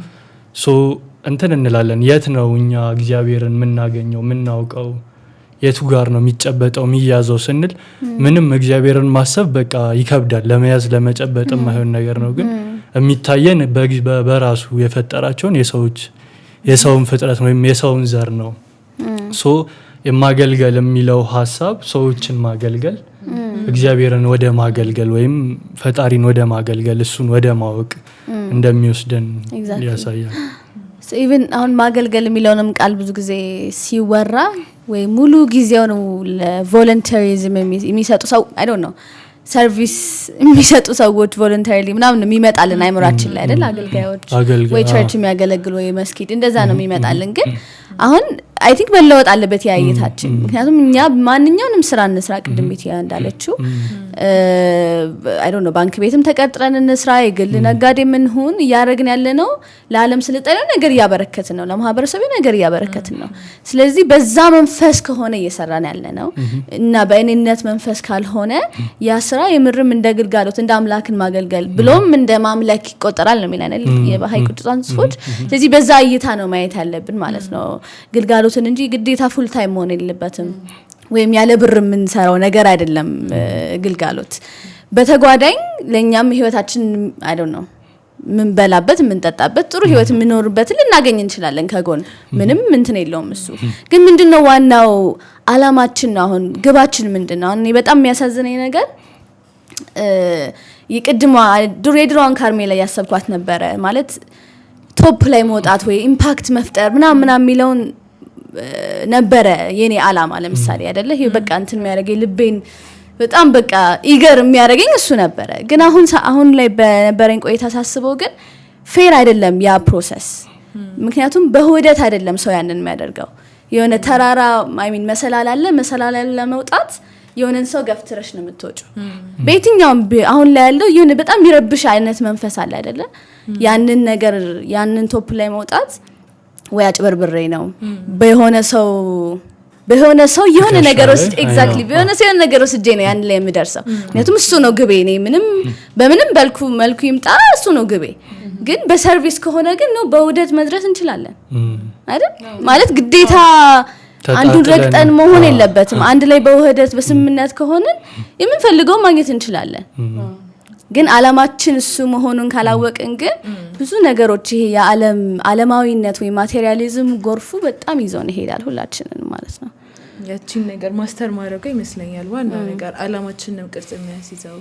እንትን እንላለን የት ነው እኛ እግዚአብሔርን የምናገኘው የምናውቀው የቱ ጋር ነው የሚጨበጠው የሚያዘው ስንል ምንም እግዚአብሔርን ማሰብ በቃ ይከብዳል፣ ለመያዝ ለመጨበጥ የማይሆን ነገር ነው። ግን የሚታየን በራሱ የፈጠራቸውን የሰውን ፍጥረት ወይም የሰውን ዘር ነው። የማገልገል የሚለው ሀሳብ ሰዎችን ማገልገል እግዚአብሔርን ወደ ማገልገል ወይም ፈጣሪን ወደ ማገልገል እሱን ወደ ማወቅ እንደሚወስደን ያሳያል። ኢቭን አሁን ማገልገል የሚለውንም ቃል ብዙ ጊዜ ሲወራ ወይ ሙሉ ጊዜው ነው ለቮለንተሪዝም የሚሰጡ ሰው አይ ዶንት ኖ ሰርቪስ የሚሰጡ ሰዎች ቮለንተሪሊ ምናምን የሚመጣልን አይምራችን ላይ አይደል? አገልጋዮች ወይ ቸርች የሚያገለግሉ ወይ መስጊድ እንደዛ ነው የሚመጣልን። ግን አሁን አይ ቲንክ መለወጥ አለበት ያየታችን። ምክንያቱም እኛ ማንኛውንም ስራ እንስራ ቅድም ቤትያ እንዳለችው አይ ዶንት ኖ ባንክ ቤትም ተቀጥረን እንስራ የግል ነጋዴ ምን ሆን ያረግን ያለ ነው ለዓለም ስልጣኔ ነገር ያበረከትን ነው፣ ለማህበረሰቡ ነገር ያበረከትን ነው። ስለዚህ በዛ መንፈስ ከሆነ እየሰራን ያለ ነው እና በእኔነት መንፈስ ካልሆነ ያ ስራ የምርም እንደ ግልጋሎት እንደ አምላክን ማገልገል ብሎም እንደ ማምለክ ይቆጠራል ነው የሚለናል የባህይ ቅዱሳን ጽፎች። ስለዚህ በዛ እይታ ነው ማየት ያለብን ማለት ነው ግልጋሎትን እንጂ ግዴታ ፉል ታይም መሆን የለበትም ወይም ያለ ብር የምንሰራው ነገር አይደለም። ግልጋሎት በተጓዳኝ ለኛም ህይወታችን አይ ዶንት ኖ ምን በላበት ምን ጠጣበት ጥሩ ህይወት ምንኖርበት ልናገኝ እንችላለን ከጎን ምንም እንትን የለውም። እሱ ግን ምንድነው ዋናው አላማችን ነው? አሁን ግባችን ምንድነው? እኔ በጣም የሚያሳዝነኝ ነገር የቅድሟ የድሮዋን ካርሜላ ያሰብኳት ነበረ ማለት ቶፕ ላይ መውጣት ወይ ኢምፓክት መፍጠር ምናምን የሚለውን ነበረ የኔ አላማ ለምሳሌ አይደለ ይሄ በቃ እንትን የሚያደርገኝ ልቤን በጣም በቃ ኢገር የሚያደርገኝ እሱ ነበረ ግን አሁን ላይ በነበረኝ ቆይታ ሳስበው ግን ፌር አይደለም ያ ፕሮሰስ ምክንያቱም በህወደት አይደለም ሰው ያንን የሚያደርገው የሆነ ተራራ መሰላል አለ መሰላል ለመውጣት የሆነን ሰው ገፍትረሽ ነው የምትወጪው በየትኛውም አሁን ላይ ያለው የሆነ በጣም ይረብሽ አይነት መንፈስ አለ አይደለ ያንን ቶፕ ላይ መውጣት ወይ አጭበርብሬ ነው በሆነ ሰው የሆነ ነገር ውስጥ ኤግዛክትሊ በሆነ ሰው የሆነ ነገር ውስጥ ነው ያን ላይ የምደርሰው ምክንያቱም እሱ ነው ግቤ ነው በምንም መልኩ ይምጣ እሱ ነው ግቤ ግን በሰርቪስ ከሆነ ግን ነው በውደት መድረስ እንችላለን አይደል ማለት ግዴታ አንዱን ረግጠን መሆን የለበትም አንድ ላይ በውህደት በስምምነት ከሆነ የምንፈልገው ማግኘት እንችላለን ግን አላማችን እሱ መሆኑን ካላወቅን ግን ብዙ ነገሮች ይሄ ዓለማዊነት ወይ ማቴሪያሊዝም ጎርፉ በጣም ይዞን ይሄዳል ሁላችንን ማለት ነው ያቺን ነገር ማስተር ማድረግ ይመስለኛል ዋናው ነገር አላማችንን ቅርጽ የሚያስይዘው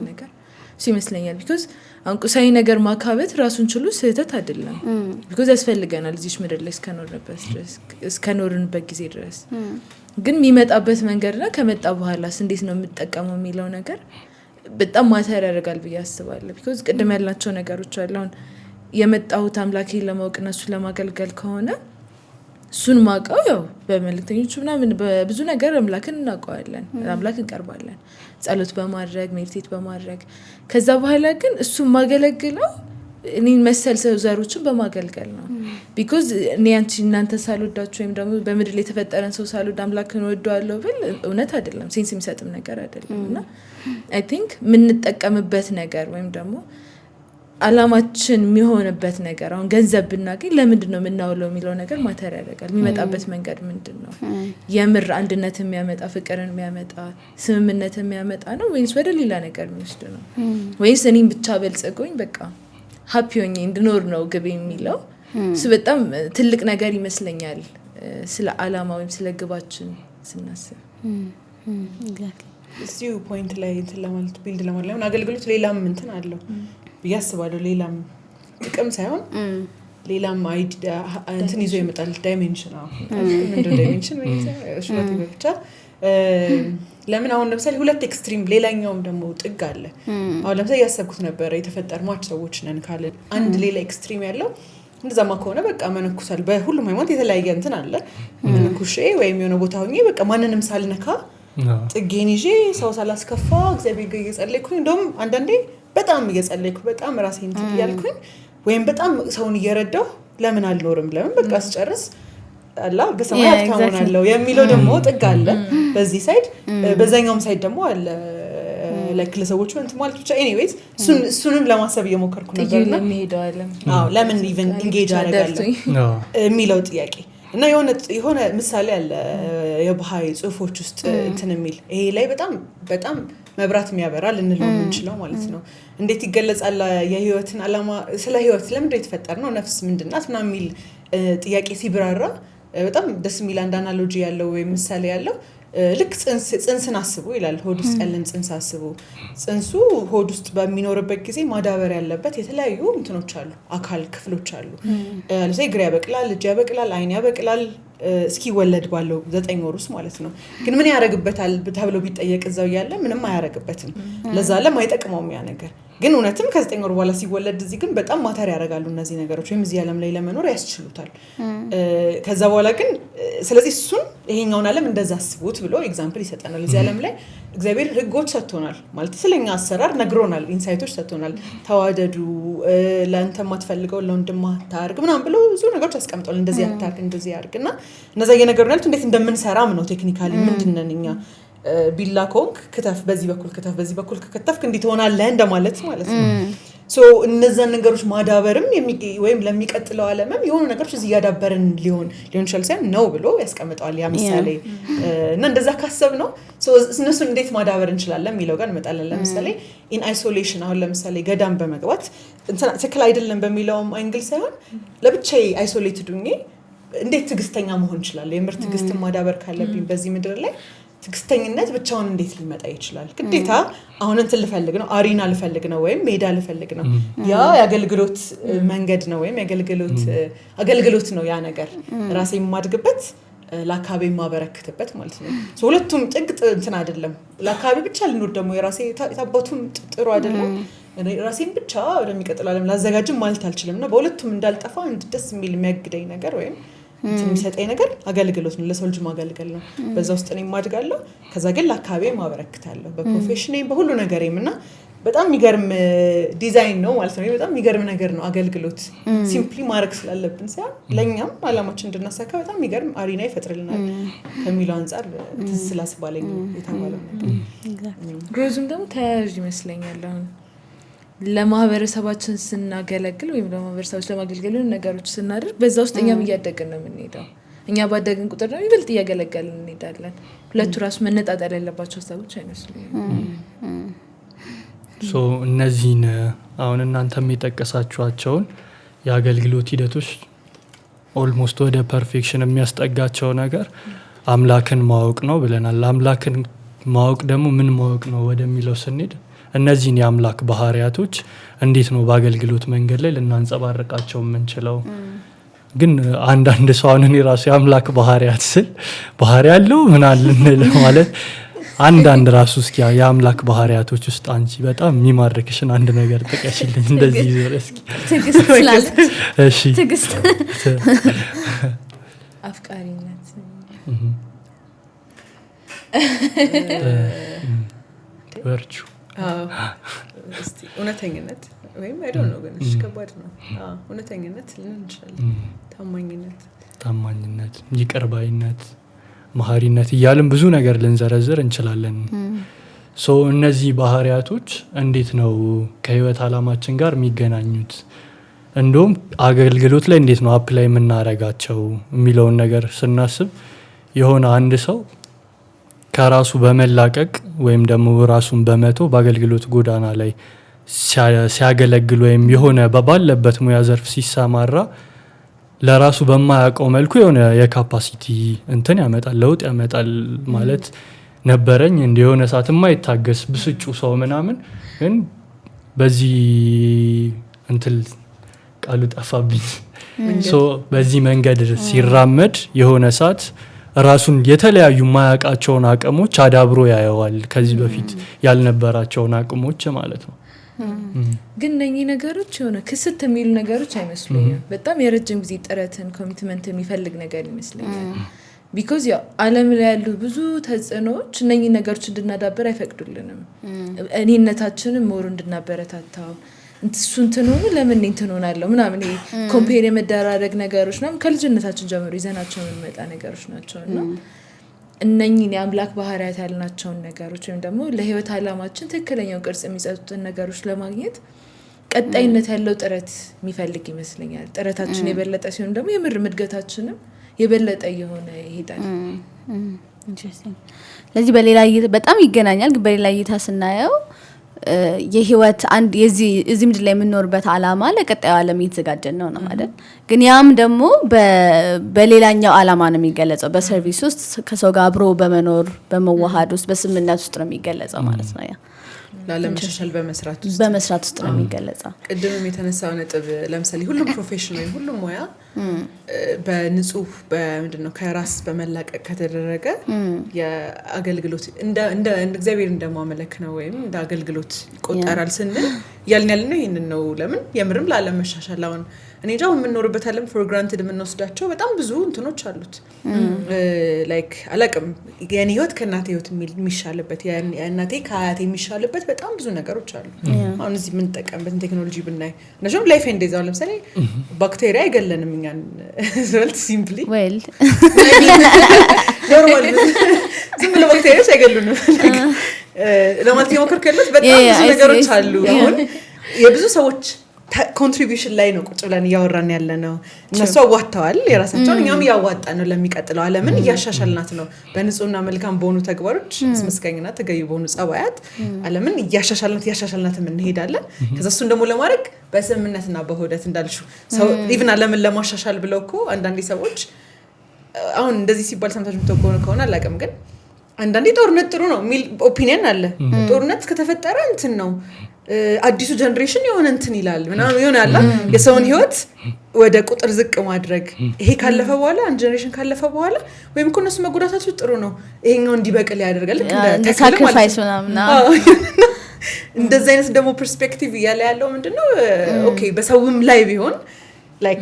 ነገር እሱ ይመስለኛል because አንቁሳዊ ነገር ማካበት ራሱን ችሉ ስህተት አይደለም because ያስፈልገናል እዚህ ምድር ላይ እስከኖርንበት ጊዜ ድረስ ግን የሚመጣበት መንገድና ከመጣ በኋላስ እንዴት ነው የምትጠቀመው የሚለው ነገር በጣም ማተር ያደርጋል ብዬ አስባለሁ because ቅድም ያላቸው ነገሮች አሉ አሁን የመጣሁት አምላኬን ለማወቅና እሱን ለማገልገል ከሆነ እሱን ማቀው ያው በመልእክተኞቹ ምናምን በብዙ ነገር አምላክን እናውቀዋለን አምላክን ቀርባለን ጸሎት በማድረግ ሜዲቴት በማድረግ ከዛ በኋላ ግን እሱን ማገለግለው እኔን መሰል ዘሮችን በማገልገል ነው because እኔ እናንተ ሳልወዳችሁ ወይም ደግሞ በምድር ላይ የተፈጠረን ሰው ሳልወድ አምላክን ወደዋለሁ ብል እውነት አይደለም ሴንስ የሚሰጥም ነገር አይደለም እና I think የምንጠቀምበት ነገር ወይም ደግሞ አላማችን የሚሆንበት ነገር አሁን ገንዘብ ብናገኝ ለምንድን ነው የምናውለው የሚለው ነገር ማተር ያደርጋል የሚመጣበት መንገድ ምንድነው የምር አንድነት የሚያመጣ ፍቅርን የሚያመጣ ስምምነት የሚያመጣ ነው ወይስ ወደ ሌላ ነገር የሚወስድ ነው ወይስ እኔን ብቻ በልጽጎኝ በቃ ሃፒ ሆኜ እንድኖር ነው ግቤ የሚለው እሱ በጣም ትልቅ ነገር ይመስለኛል ስለ አላማ ወይም ስለ ግባችን ስናስብ እዚሁ ፖይንት ላይ ለማለት ቢልድ ለማለት አገልግሎት ሌላም እንትን አለው ያስባለው ሌላም ጥቅም ሳይሆን ሌላም እንትን ይዞ ይመጣል ዳይሜንሽን ምንድነው ዳይሜንሽን ወይስ ብቻ ለምን አሁን ለምሳሌ ሁለት ኤክስትሪም ሌላኛውም ደግሞ ጥግ አለ አሁን ለምሳሌ ያሰብኩት ነበር የተፈጠርማች ሰዎች ነን ካለ አንድ ሌላ ኤክስትሪም ያለው እንደዛማ ከሆነ በቃ መነኩሳል በሁሉም ሃይማኖት የተለያየ እንትን አለ መነኩሼ ወይም የሆነ ቦታ ሆኜ በቃ ማንንም ሳልነካ ጥጌን ይዤ ሰው ሳላስከፋ እግዚአብሔር ጋር እየጸለይኩኝ እንደውም አንዳንዴ በጣም እየጸለይኩ በጣም ራሴን እንትን እያልኩኝ ወይም በጣም ሰውን እየረዳሁ ለምን አልኖርም ለምን በቃ አስጨርስ አላ በሰማይ አታውናለሁ የሚለው ደግሞ ጥግ አለ በዚህ ሳይድ በዛኛውም ሳይድ ደግሞ አለ ላይክ ለሰዎች እንትን ማለት ብቻ ኤኒዌይስ እሱንም ለማሰብ እየሞከርኩ ነበርና ለምን ኢቭን ኢንጌጅ አደረጋለሁ የሚለው ጥያቄ እና የሆነ ምሳሌ አለ የባህይ ጽሁፎች ውስጥ እንትን የሚል ይሄ ላይ በጣም መብራት የሚያበራል እንለው የምንችለው ማለት ነው እንዴት ይገለጻል የህይወትን አላማ ስለ ህይወት ለምን የተፈጠርነው ነፍስ ምንድናት ምናምን የሚል ጥያቄ ሲብራራ በጣም ደስ የሚል አንድ አናሎጂ ያለው ወይ ምሳሌ ያለው ልክ ጽንስን አስቡ ይላል ሆድ ውስጥ ያለን ጽንስ አስቡ ጽንሱ ሆድ ውስጥ በሚኖርበት ጊዜ ማዳበር ያለበት የተለያዩ እንትኖች አሉ አካል ክፍሎች አሉ ለምሳሌ እግር ያበቅላል እጅ ያበቅላል አይን ያበቅላል እስኪወለድ ባለው 9 ወር ውስጥ ማለት ነው ግን ምን ያረግበታል ተብሎ ቢጠየቅ እዛው ያለ ምንም አያረግበትም ለዛ ለማይጠቅመው ያ ነገር ግን እውነትም ከ9 ወር በኋላ ሲወለድ እዚህ ግን በጣም ማተር ያረጋሉ እነዚህ ነገሮች ወይም እዚህ ዓለም ላይ ለመኖር ያስችሉታል ከዛ በኋላ ግን ስለዚህ እሱን ይሄኛውን ዓለም እንደዛ አስቡት ብሎ ኤግዛምፕል ይሰጠናል እዚህ ዓለም ላይ እግዚአብሔር ህጎች ሰጥቶናል ማለት ስለኛ አሰራር ነግሮናል ኢንሳይቶች ሰጥቶናል ተዋደዱ ለአንተ ማትፈልገው ለወንድም አታርግ ምናምን ብሎ ብዙ ነገሮች አስቀምጧል እንደዚህ አታርግ እንደዚህ ያርግና እነዛ የነገሩናል እንዴት እንደምንሰራም ነው ቴክኒካሊ ምንድነን እኛ ቢላ ኮንክ ከተፍ በዚህ በኩል ከከተፍክ እንዴት ሆናለህ እንደማለት ማለት ነው ሶ እነዛን ነገሮች ማዳበርም ወይም ለሚቀጥለው ዓለምም የሆኑ ነገሮች እዚህ ያዳበርን ሊሆን ይችላል ሳይሆን ነው ብሎ ያስቀምጣል ያ ምሳሌ እና እንደዛ ካሰብ ነው ሶ እነሱ እንዴት ማዳበር እንችላለን የሚለው ጋር እንመጣለን ለምሳሌ ኢን አይሶሌሽን አሁን ለምሳሌ ገዳም በመግባት ትክክል አይደለም በሚለውም አንግል ሳይሆን ለብቻዬ አይሶሌትድ ሆኜ እንዴት ትግስተኛ መሆን ይችላል የምርት ትግስት ማዳበር ካለብኝ በዚህ ምድር ላይ ትግስተኝነት ብቻውን እንዴት ሊመጣ ይችላል? ግዴታ አሁን እንትን ልፈልግ ነው አሪና ልፈልግ ነው ወይም ሜዳ ልፈልግ ነው ያ የአገልግሎት መንገድ ነው ወይም አገልግሎት ነው ያ ነገር ራሴ የማድግበት ለአካባቢ የማበረክትበት ማለት ነው። ሁለቱም ጥግ እንትን አይደለም። ለአካባቢ ብቻ ልኖር ደግሞ የራሴ ታባቱም ጥሩ አይደለም። ራሴን ብቻ ወደሚቀጥለው ዓለም ላዘጋጅም ማለት አልችልም እና በሁለቱም እንዳልጠፋ ደስ የሚል የሚያግደኝ ነገር ወይም የሚሰጠኝ ነገር አገልግሎት ነው። ለሰው ልጅ ማገልገል ነው። በዛ ውስጥ እኔ ማድጋለሁ። ከዛ ግን ለአካባቢ ማበረክታለሁ በፕሮፌሽኔም በሁሉ ነገሬም እና በጣም የሚገርም ዲዛይን ነው ማለት ነው። በጣም የሚገርም ነገር ነው አገልግሎት ሲምፕሊ ማድረግ ስላለብን ሳይሆን ለኛም አላማችን እንድናሳካ በጣም የሚገርም አሪና ይፈጥርልናል ከሚለው አንፃር ስላስባለኝ የተባለው ነገር ግሮዝም ደግሞ ተያያዥ ይመስለኛል። አሁን ለማህበረሰባችን ስናገለግል ወይም ለማህበረሰቦች ለማገልገል ነገሮች ስናደርግ በዛ ውስጥ እኛም እያደግን ነው የምንሄደው። እኛ ባደግን ቁጥር ነው ይበልጥ እያገለገልን እንሄዳለን። ሁለቱ ራሱ መነጣጠል ያለባቸው ሀሳቦች አይመስሉኝም። እነዚህን አሁን እናንተም የጠቀሳችኋቸውን የአገልግሎት ሂደቶች ኦልሞስት ወደ ፐርፌክሽን የሚያስጠጋቸው ነገር አምላክን ማወቅ ነው ብለናል። አምላክን ማወቅ ደግሞ ምን ማወቅ ነው ወደሚለው ስንሄድ እነዚህን የአምላክ ባህሪያቶች እንዴት ነው በአገልግሎት መንገድ ላይ ልናንጸባርቃቸው የምንችለው? ግን አንዳንድ ሰው አሁን የራሱ የአምላክ ባህሪያት ስል ባህሪ ያለው ምን አልን ማለት አንዳንድ ራሱ እስኪ የአምላክ ባህሪያቶች ውስጥ አንቺ በጣም የሚማርክሽን አንድ ነገር ጥቀሽልኝ። እንደዚህ ይዘር እስኪ። ትዕግስት ስላለች እሺ፣ ትዕግስት፣ አፍቃሪነት፣ ወርቹ እስቲ እውነተኝነት ወይም አይ ዶንት ኖ ግን እሺ ከባድ ነው። እውነተኝነት ልን እንችላለን። ታማኝነት፣ ይቅር ባይነት፣ መሐሪነት እያልን ብዙ ነገር ልንዘረዝር እንችላለን። እነዚህ ባህሪያቶች እንዴት ነው ከህይወት አላማችን ጋር የሚገናኙት? እንደውም አገልግሎት ላይ እንዴት ነው አፕላይ የምናረጋቸው የሚለውን ነገር ስናስብ የሆነ አንድ ሰው ከራሱ በመላቀቅ ወይም ደግሞ ራሱን በመቶ በአገልግሎት ጎዳና ላይ ሲያገለግል ወይም የሆነ ባለበት ሙያ ዘርፍ ሲሰማራ ለራሱ በማያውቀው መልኩ የሆነ የካፓሲቲ እንትን ያመጣል፣ ለውጥ ያመጣል። ማለት ነበረኝ የሆነ ሰዓት የማይታገስ ብስጩ ሰው ምናምን ግን በዚህ እንትን ቃሉ ጠፋብኝ። በዚህ መንገድ ሲራመድ የሆነ ሰዓት ራሱን የተለያዩ የማያውቃቸውን አቅሞች አዳብሮ ያየዋል። ከዚህ በፊት ያልነበራቸውን አቅሞች ማለት ነው። ግን እነኚህ ነገሮች የሆነ ክስት የሚሉ ነገሮች አይመስሉኝም። በጣም የረጅም ጊዜ ጥረትን ኮሚትመንት የሚፈልግ ነገር ይመስለኛል። ቢኮዝ ያው ዓለም ላይ ያሉ ብዙ ተጽዕኖዎች እነኚህ ነገሮች እንድናዳበር አይፈቅዱልንም። እኔነታችንን ሞሩ እንድናበረታታው እሱ እንትን ሆኖ ለምን እንትን ሆናለሁ ምናምን ይሄ ኮምፔር የመደራረግ ነገሮች ነው ከልጅነታችን ጀምሮ ይዘናቸው የምንመጣ ነገሮች ናቸው እና እነኚህን የአምላክ ባህሪያት ያልናቸውን ነገሮች ወይም ደግሞ ለህይወት አላማችን ትክክለኛው ቅርጽ የሚሰጡትን ነገሮች ለማግኘት ቀጣይነት ያለው ጥረት የሚፈልግ ይመስለኛል። ጥረታችን የበለጠ ሲሆን ደግሞ የምር እድገታችንም የበለጠ የሆነ ይሄዳል። ስለዚህ በሌላ በጣም ይገናኛል። ግን በሌላ እይታ ስናየው የህይወት አንድ እዚህ ምድር ላይ የምንኖርበት አላማ ለቀጣዩ ዓለም እየተዘጋጀን ነው አይደል? ግን ያም ደግሞ በሌላኛው አላማ ነው የሚገለጸው። በሰርቪስ ውስጥ ከሰው ጋር አብሮ በመኖር በመዋሃድ ውስጥ በስምምነት ውስጥ ነው የሚገለጸው ማለት ነው። ያ ላለመሻሻል በመስራት ውስጥ ነው የሚገለጸው። ቅድምም የተነሳው ነጥብ ለምሳሌ ሁሉም ፕሮፌሽን ወይ ሁሉም ሙያ በንጹህ በምንድነው ከራስ በመላቀቅ ከተደረገ የአገልግሎት እንደ እግዚአብሔር እንደማመለክ ነው ወይም እንደ አገልግሎት ይቆጠራል ስንል ያልነው ይሄንን ነው። ለምን የምርም ላለመሻሻል አሁን እኔ ጃው የምንኖርበት ዓለም ፎር ግራንትድ የምንወስዳቸው በጣም ብዙ እንትኖች አሉት። ላይክ አላቅም የኔ ህይወት ከእናቴ ህይወት የሚሻልበት የእናቴ ከአያቴ የሚሻልበት በጣም ብዙ ነገሮች አሉ። አሁን እዚህ የምንጠቀምበት ቴክኖሎጂ ብናይ እነሱም ላይፍ እንደዛው ለምሳሌ ባክቴሪያ አይገለንም እኛን ዘልት ሲምፕሊ ዌል ኖርማል ዝም ብሎ ባክቴሪያዎች አይገሉንም። ለማለት የሞከርኩት በጣም ብዙ ነገሮች አሉ። አሁን የብዙ ሰዎች ኮንትሪቢዩሽን ላይ ነው ቁጭ ብለን እያወራን ያለ ነው። እነሱ አዋጣዋል የራሳቸውን እኛም ያዋጣን ነው ለሚቀጥለው ዓለምን እያሻሻልናት ነው። በንጹህና መልካም በሆኑ ተግባሮች መስመስከኝና ተገዩ በሆኑ ጸባያት ዓለምን እያሻሻልናት እንሄዳለን። ከዛ እሱን ደግሞ ለማድረግ በስምምነትና በሆደት እንዳልሽው ሰው ኢቭን ዓለምን ለማሻሻል ብለው እኮ አንዳንድ ሰዎች አሁን እንደዚህ ሲባል ሰምታችሁ ከሆነ አላውቅም ግን አንዳንዴ ጦርነት ጥሩ ነው የሚል ኦፒኒየን አለ። ጦርነት ከተፈጠረ እንትን ነው አዲሱ ጀነሬሽን የሆነ እንትን ይላል ምናምን ይሆናል የሰውን ህይወት ወደ ቁጥር ዝቅ ማድረግ ይሄ ካለፈ በኋላ አንድ ጀነሬሽን ካለፈ በኋላ ወይም እኮ እነሱ መጎዳታቸው ጥሩ ነው ይሄኛው እንዲበቅል ያደርጋል እንደ ሳክሪፋይስ ምናምን እንደዚህ አይነት ደግሞ ፐርስፔክቲቭ እያለ ያለው ምንድነው ኦኬ በሰውም ላይ ቢሆን ላይክ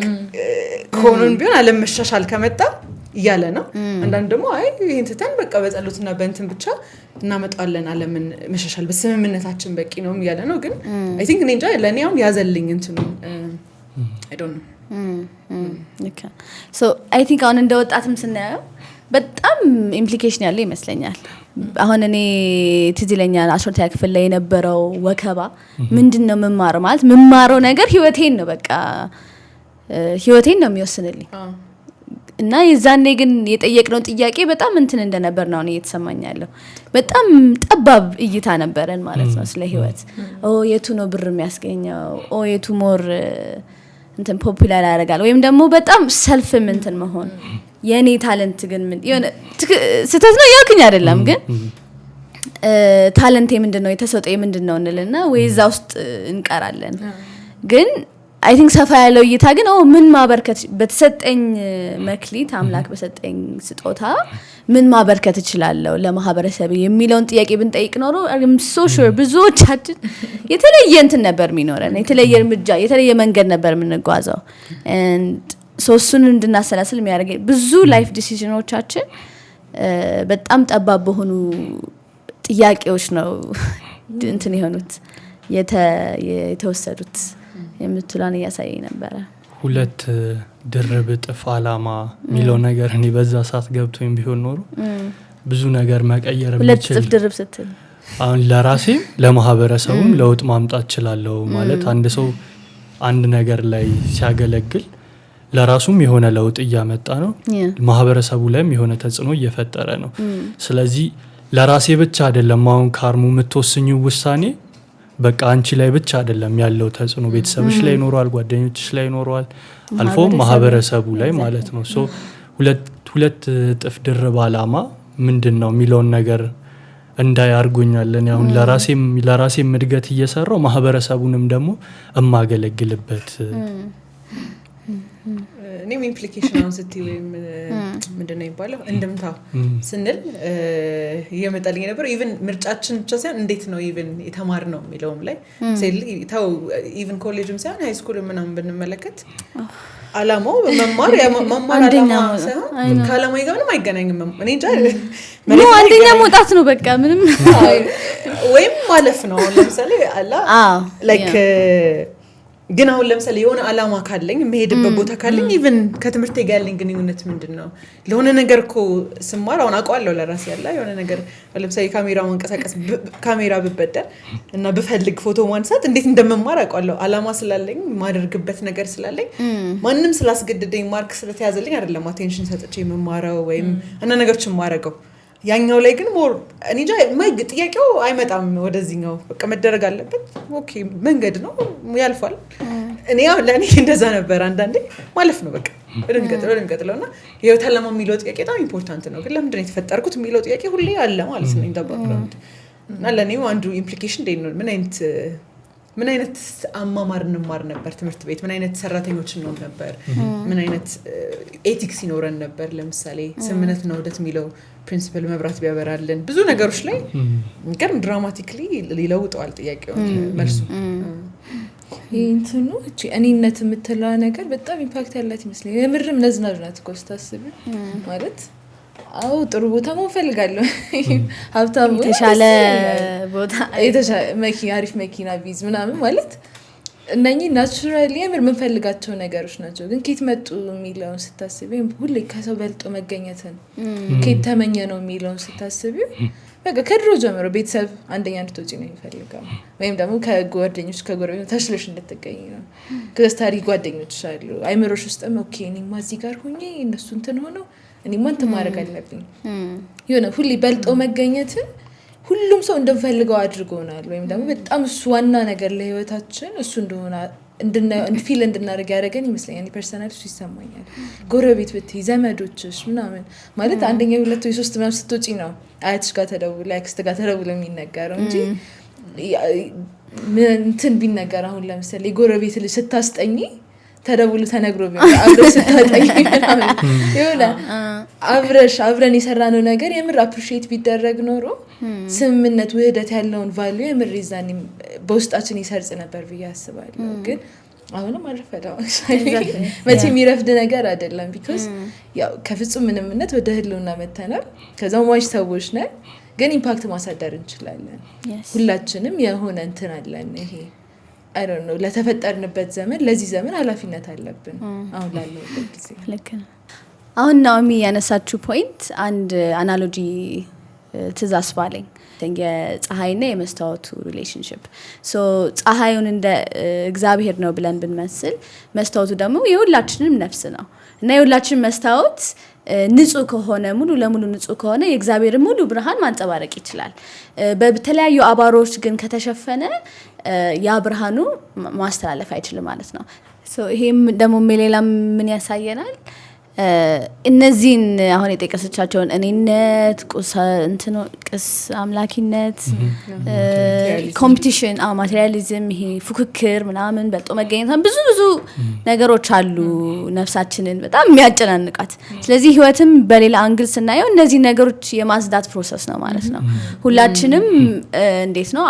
ኮኖን ቢሆን አለመሻሻል ከመጣ እያለ ነው አንዳንድ ደግሞ አይ ይሄን ተተን በቃ በጸሎትና በእንትን ብቻ እናመጣለን አለምን መሻሻል በስምምነታችን በቂ ነው እያለ ነው ግን አይ ቲንክ እኔ እንጃ ለኔ አሁን ያዘልኝ እንትኑ አይ ዶንት ኖ ኦኬ ሶ አይ ቲንክ አሁን እንደ ወጣትም ስናየው በጣም ኢምፕሊኬሽን ያለው ይመስለኛል አሁን እኔ ትዝ ይለኛል 10ኛ ክፍል ላይ የነበረው ወከባ ምንድነው መማር ማለት መማረው ነገር ህይወቴን ነው በቃ ህይወቴን ነው የሚወስንልኝ እና የዛኔ ግን የጠየቅነው ጥያቄ በጣም እንትን እንደነበር ነው እየተሰማኝ ያለው በጣም ጠባብ እይታ ነበረን ማለት ነው ስለ ህይወት የቱ ነው ብር የሚያስገኘው የቱ ሞር እንትን ፖፑላር ያደርጋል ወይም ደግሞ በጣም ሰልፍ እንትን መሆን የኔ ታለንት ግን ምን የሆነ ስተት ነው ያልኩኝ አይደለም ግን ታለንቴ ምንድነው የተሰጠኝ ምንድነው እንልና ወይዛ ውስጥ እንቀራለን ግን አይ ቲንክ ሰፋ ያለው እይታ ግን ምን ማበርከት በተሰጠኝ መክሊት አምላክ በሰጠኝ ስጦታ ምን ማበርከት እችላለሁ ለማህበረሰብ የሚለውን ጥያቄ ብንጠይቅ ኖሮ I'm so sure ብዙዎቻችን የተለየ እንትን ነበር የሚኖረን የተለየ እርምጃ የተለየ መንገድ ነበር የምንጓዘው and ሶስቱን እንድናሰላስል የሚያደርግ ብዙ ላይፍ ዲሲዥኖቻችን በጣም ጠባብ በሆኑ ጥያቄዎች ነው እንትን የሆኑት የተወሰዱት የምትላን ያሳየኝ ነበር ሁለት ድርብ ጥፍ አላማ ሚለው ነገር እኔ በዛ ሰዓት ገብቶኝ ቢሆን ኖሮ ብዙ ነገር መቀየር ሁለት ጥፍ ድርብ ስትል አሁን ለራሴም ለማህበረሰቡም ለውጥ ማምጣት ይችላልው ማለት አንድ ሰው አንድ ነገር ላይ ሲያገለግል ለራሱም የሆነ ለውጥ እያመጣ ነው ማህበረሰቡ ላይም የሆነ ተጽዕኖ እየፈጠረ ነው ስለዚህ ለራሴ ብቻ አይደለም አሁን ካርሙ የምትወስኙ ውሳኔ በቃ አንቺ ላይ ብቻ አይደለም ያለው ተጽዕኖ ቤተሰብሽ ላይ ይኖራል ጓደኞችሽ ላይ ይኖራል አልፎ ማህበረሰቡ ላይ ማለት ነው ሶ ሁለት ጥፍ ድርብ አላማ ምንድነው ሚሊዮን ነገር እንዳያርጉኛለን አሁን ለራሴም እድገት እየሰራው ማህበረሰቡንም ደግሞ እማገለግልበት እኔም ኢምፕሊኬሽን አሁን ስትይ ወይም ምንድነው ይባላል እንደምታ ስንል የመጣልኝ ነበር ኢቭን ምርጫችን ብቻ ሳይሆን እንዴት ነው ኢቭን የተማርነው የሚለውም ላይ ታው ኢቭን ኮሌጅም ሳይሆን ሃይ ስኩል ምናምን ብንመለከት አላማው መማር አላማ ሳይሆን ከአላማው ጋር ምንም አይገናኝም እኔ እንጃ ነው አንደኛ መውጣት ነው በቃ ምንም ወይም ማለፍ ነው ለምሳሌ አላ ላይክ ግን አሁን ለምሳሌ የሆነ አላማ ካለኝ መሄድበት ቦታ ካለኝ ኢቭን ከትምህርቴ ጋር ያለኝ ግንኙነት ምንድነው ለሆነ ነገር እኮ ስማር አሁን አውቀዋለሁ ለራሴ ያለ የሆነ ነገር ለምሳሌ ካሜራ ማንቀሳቀስ ካሜራ ብበደል እና ብፈልግ ፎቶ ማንሳት እንዴት እንደምማር አውቀዋለሁ አላማ ስላለኝ ማድረግበት ነገር ስላለኝ ማንንም ስላስገድደኝ ማርክ ስለተያዘልኝ አይደለም አቴንሽን ሰጥቼ መማራው ወይም እና ነገሮችን ማረገው ያኛው ላይ ግን ሞር እኔ ጥያቄው አይመጣም ወደዚህኛው በቃ መደረግ አለበት ኦኬ መንገድ ነው ያልፋል እኔ ያው ለኔ እንደዛ ነበር አንዳንዴ ማለፍ ነው በቃ እንቀጥለውና ህይወት አላማ የሚለው ጥያቄ በጣም ኢምፖርታንት ነው ግን ለምንድን ነው የተፈጠርኩት የሚለው ጥያቄ ሁሌ አለ ማለት ነው ኢንተባክግራውንድ እና ለኔው አንዱ ኢምፕሊኬሽን ዴይ ነው ምን አይነት አማማር እንማር ነበር ትምህርት ቤት ምን አይነት ሰራተኞች ነው ነበር ምን አይነት ኤቲክስ ይኖረን ነበር ለምሳሌ ስምነት ነው ወደት የሚለው ፕሪንሲፕል መብራት ቢያበራልን ብዙ ነገሮች ላይ ገርም ድራማቲክሊ ሊለውጠዋል ጥያቄው መልሱ እንትኑ እኔነት የምትለው ነገር በጣም ኢምፓክት ያላት ይመስለኛል የምርም ነዝናዝናት እኮ ስታስብ ማለት ጥሩ ቦታ መፈልጋለሁ ሀብታም የተሻለ ቦታ አሪፍ መኪና ቢዝ ምናምን ማለት እነኚህ ናቹራሊ የምር የምንፈልጋቸው ነገሮች ናቸው ግን ከየት መጡ የሚለውን ስታስቢ ሁሌ ከሰው በልጦ መገኘትን ከየት ተመኘ ነው የሚለውን ስታስቢ በቃ ከድሮ ጀምሮ ቤተሰብ አንደኛ እንድትወጪ ነው የሚፈልገው ወይም ደግሞ ከጓደኞች ከጎረቤቶች ተሽለሽ እንድትገኝ ነው ከስታሪ ጓደኞች አሉ አይምሮሽ ውስጥም ኦኬ እኔማ እዚህ ጋር ሆኜ እነሱ እንትን ሆነው እኔማ እንትን ማድረግ አለብኝ የሆነ ሁሌ በልጦ መገኘትን ሁሉም ሰው እንደምፈልገው አድርጎናል ወይም ደግሞ በጣም እሱ ዋና ነገር ለህይወታችን እሱ እንደሆነ ፊል እንድናደርግ ያደረገን ይመስለኛል። ፐርሰናል እሱ ይሰማኛል። ጎረቤት ብትይ ዘመዶችሽ ምናምን ማለት አንደኛ ሁለት ወይ ሶስት ምናምን ስትወጪ ነው አያትሽ ጋር ተደውሎ አክስት ጋር ተደውሎ የሚነገረው እንጂ እንትን ቢነገር አሁን ለምሳሌ ጎረቤት ልጅ ስታስጠኝ ተደውሎ ተነግሮ ቢሆን አብረሽ ስታጠኝ ይሆነ አብረን የሰራነው ነገር የምር አፕሪሺየት ቢደረግ ኖሮ ስምምነት ውህደት ያለውን ቫልዩ የምር ይዛን በውስጣችን ይሰርጽ ነበር ብዬ አስባለሁ። ግን አሁንም አልረፈደም መቼ የሚረፍድ ነገር አይደለም። ቢኮዝ ያው ከፍጹም ምንምነት ወደ ህልውና መተናል። ከዛው ማች ሰዎች ነን ግን ኢምፓክት ማሳደር እንችላለን። ሁላችንም የሆነ እንትን አለን። ይሄ I don't know ለተፈጠርንበት ዘመን ለዚህ ዘመን ኃላፊነት አለብን አሁን ላለበት ጊዜ። ልክ ነው። አሁን ናኦሚ ያነሳችው ፖይንት አንድ አናሎጂ ትዛስ ባለኝ የፀሐይና የመስታወቱ ሪሌሽንሺፕ ሶ ፀሐዩን እንደ እግዚአብሔር ነው ብለን ብንመስል መስታወቱ ደግሞ የሁላችንም ነፍስ ነው እና የሁላችንም መስታወት ንጹህ ከሆነ ሙሉ ለሙሉ ንጹህ ከሆነ የእግዚአብሔር ሙሉ ብርሃን ማንጸባረቅ ይችላል። በተለያዩ አባሮች ግን ከተሸፈነ ያ ብርሃኑ ማስተላለፍ አይችልም ማለት ነው። ሶ ይሄም ደግሞ ሌላ ምን ያሳየናል? እነዚህን አሁን የጠቀሰቻቸውን እኔነት፣ ቅስ አምላኪነት፣ ኮምፒቲሽን፣ ማቴሪያሊዝም፣ ይሄ ፉክክር ምናምን በልጦ መገኘት ብዙ ነገሮች አሉ ነፍሳችንን በጣም የሚያጨናንቃት። ስለዚህ ህይወትም በሌላ አንግል ስናየው እነዚህ ነገሮች የማጽዳት ፕሮሰስ ነው ማለት ነው። ሁላችንም እንዴት ነው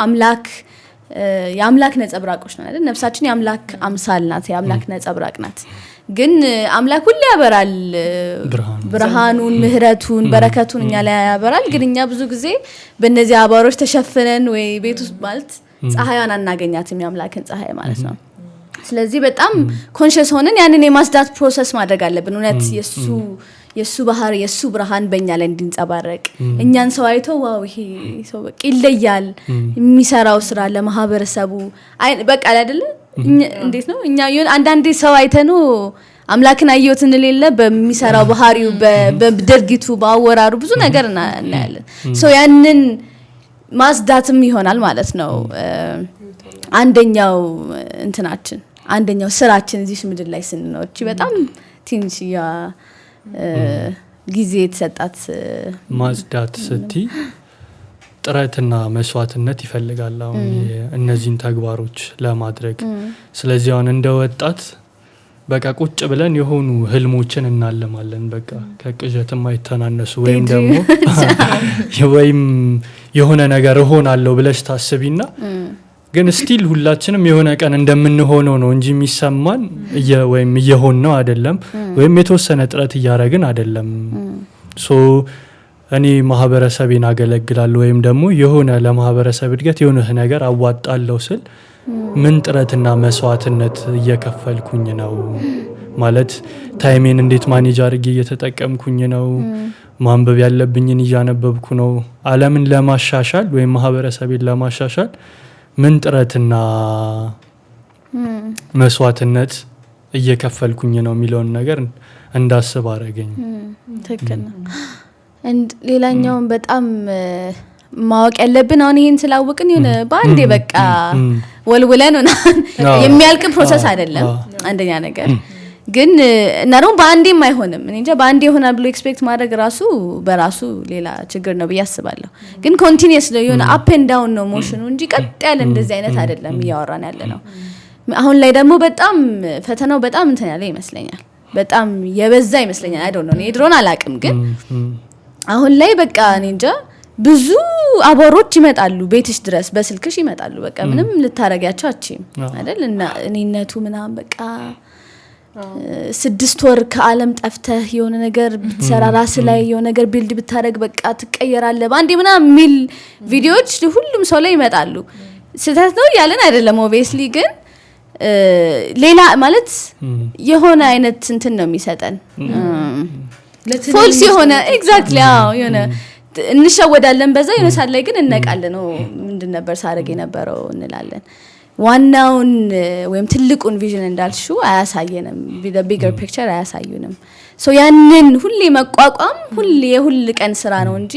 የአምላክ ነጸብራቆች ነው አይደል? ነፍሳችን የአምላክ አምሳል ናት፣ የአምላክ ነጸብራቅ ናት። ግን አምላክ ሁሉ ያበራል ብርሃኑን፣ ምህረቱን፣ በረከቱን እኛ ላይ ያበራል። ግን እኛ ብዙ ጊዜ በእነዚህ አባሮች ተሸፍነን ወይ ቤት ውስጥ ማለት ፀሐይዋን አናገኛትም፣ የአምላክን ፀሐይ ማለት ነው። ስለዚህ በጣም ኮንሽስ ሆነን ያንን የማስዳት ፕሮሰስ ማድረግ አለብን። እውነት የሱ ባህር የሱ ብርሃን በእኛ ላይ እንዲንጸባረቅ እኛን ሰው አይቶ ዋው ይሄ ሰው በቃ ይለያል የሚሰራው ስራ ለማህበረሰቡ በቃ አይደለ እንዴት ነው እኛ ይሁን አንዳንዴ ሰው አይተኑ አምላክን አየሁት እንለለ በሚሰራው ባህሪው በድርጊቱ ባወራሩ ብዙ ነገር እናያለን። ሶ ያንን ማስዳትም ይሆናል ማለት ነው። አንደኛው እንትናችን አንደኛው ስራችን እዚህ ምድር ላይ ስንኖር እቺ በጣም ትንሽያ ጊዜ የተሰጣት ማስዳት ስቲ ጥረትና መስዋዕትነት ይፈልጋል አሁን እነዚህን ተግባሮች ለማድረግ። ስለዚህ አሁን እንደ ወጣት በቃ ቁጭ ብለን የሆኑ ህልሞችን እናለማለን በቃ ከቅዠትም አይተናነሱ ወይም የሆነ ነገር እሆናለሁ ብለሽ ታስቢና ግን ስቲል ሁላችንም የሆነ ቀን እንደምንሆነው ነው እንጂ የሚሰማን ወይም እየሆን ነው አይደለም ወይም የተወሰነ ጥረት እያደረግን አይደለም። ሶ እኔ ማህበረሰቤን አገለግላለሁ ወይም ደግሞ የሆነ ለማህበረሰብ እድገት የሆነ ነገር አዋጣለሁ ስል ምን ጥረትና መስዋዕትነት እየከፈልኩኝ ነው ማለት ታይሜን እንዴት ማኔጅ አድርጌ እየተጠቀምኩኝ ነው፣ ማንበብ ያለብኝን እያነበብኩ ነው፣ ዓለምን ለማሻሻል ወይም ማህበረሰቤን ለማሻሻል ምን ጥረትና መስዋዕትነት እየከፈልኩኝ ነው የሚለውን ነገር እንዳስብ አረገኝ። ትክክል ነው። ሌላኛውን በጣም ማወቅ ያለብን አሁን ይሄን ስላወቅን የሆነ በአንዴ በቃ ወልውለን የሚያልቅ ፕሮሰስ አይደለም አንደኛ ነገር። ግን እና ደግሞ በአንዴም አይሆንም። እኔ እንጃ በአንዴ ይሆናል ብሎ ኤክስፔክት ማድረግ በራሱ ሌላ ችግር ነው ብዬ አስባለሁ። ግን ኮንቲኒየስ ነው የሆነ አፕ ኤንድ ዳውን ነው ሞሽኑ እንጂ ቀጥ ያለ እንደዚህ አይነት አይደለም እያወራን ያለ ነው። አሁን ላይ ደግሞ በጣም ፈተናው በጣም እንትን ያለ ይመስለኛል፣ በጣም የበዛ ይመስለኛል። አይ ዶንት ኖ እኔ ድሮን አላቅም፣ ግን አሁን ላይ በቃ እኔ እንጃ ብዙ አባሮች ይመጣሉ ቤትሽ ድረስ በስልክሽ ይመጣሉ። በቃ ምንም ልታረጋቸው አትችይም አይደል? እና እኔነቱ ምናምን በቃ 6 ወር ከዓለም ጠፍተህ የሆነ ነገር ብትሰራ ራስ ላይ የሆነ ነገር ቢልድ ብታረግ በቃ ትቀየራለህ ባንዴ ምናምን ሚል ቪዲዮዎች ሁሉም ሰው ላይ ይመጣሉ። ስህተት ነው ያለን አይደለም ኦብቪየስሊ፣ ግን ሌላ ማለት የሆነ አይነት እንትን ነው የሚሰጠን ፎልስ የሆነ ኤግዛክትሊ የሆነ እንሸወዳለን በዛ የሆነ ሳለ ላይ ግን እነቃለን ነው ምንድን ነበር ሳረግ የነበረው እንላለን። ዋናውን ወይም ትልቁን ቪዥን እንዳልሽው አያሳየንም፣ the bigger picture አያሳዩንም። ሶ ያንን ሁሌ መቋቋም ሁሌ የሁሉ ቀን ስራ ነው እንጂ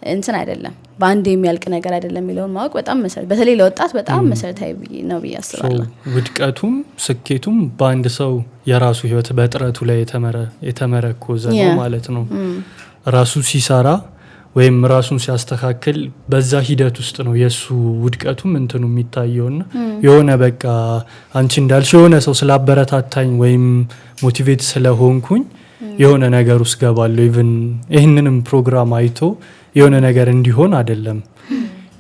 እንትን አይደለም በአንድ የሚያልቅ ነገር አይደለም የሚለውን ማወቅ በጣም በተለይ ለወጣት በጣም መሰረታዊ ነው ብዬ አስባለሁ። ውድቀቱም ስኬቱም በአንድ ሰው የራሱ ህይወት በጥረቱ ላይ የተመረኮዘ ነው ማለት ነው። ራሱ ሲሰራ ወይም ራሱን ሲያስተካክል በዛ ሂደት ውስጥ ነው የሱ ውድቀቱም እንትኑ የሚታየውና የሆነ በቃ አንቺ እንዳልሽ የሆነ ሰው ስላበረታታኝ ወይም ሞቲቬት ስለሆንኩኝ የሆነ ነገር ውስጥ ገባለሁ ኢቭን ይህንንም ፕሮግራም አይቶ የሆነ ነገር እንዲሆን አይደለም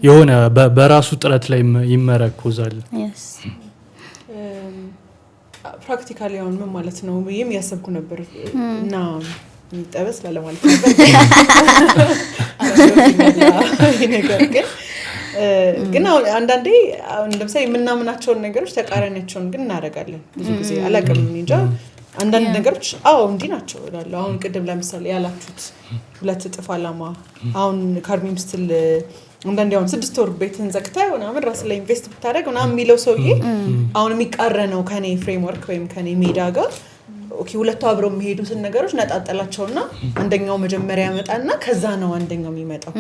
የሆነ በራሱ ጥረት ላይ ይመረኮዛል። ፕራክቲካሊ አሁን ምን ማለት ነው ብዬም ያሰብኩ ነበር እና ጠበስ ለማለት ነበር ነገር ግን አንዳንዴ ለምሳሌ የምናምናቸውን ነገሮች ተቃራኒያቸውን ግን እናደርጋለን ብዙ ጊዜ አላውቅም እንጃ አንዳንድ ነገሮች እንዲህ ናቸው እላለሁ። አሁን ቅድም ለምሳሌ ያላችሁት 2 እጥፍ አላማ አሁን ካርሚም ስትል አንዳንዴ አሁን 6 ወር ቤትን ዘግተህ ምናምን ራስ ላይ ኢንቨስት ብታደርግ ምናምን የሚለው ሰውዬ አሁን የሚቃረነው ከኔ ፍሬምወርክ ወይም ከኔ ሜዳ ጋር ኦኬ ሁለቱ አብረው የሚሄዱትን ነገሮች ነጣጠላቸውና አንደኛው መጀመሪያ ያመጣና ከዛ ነው አንደኛው የሚመጣው።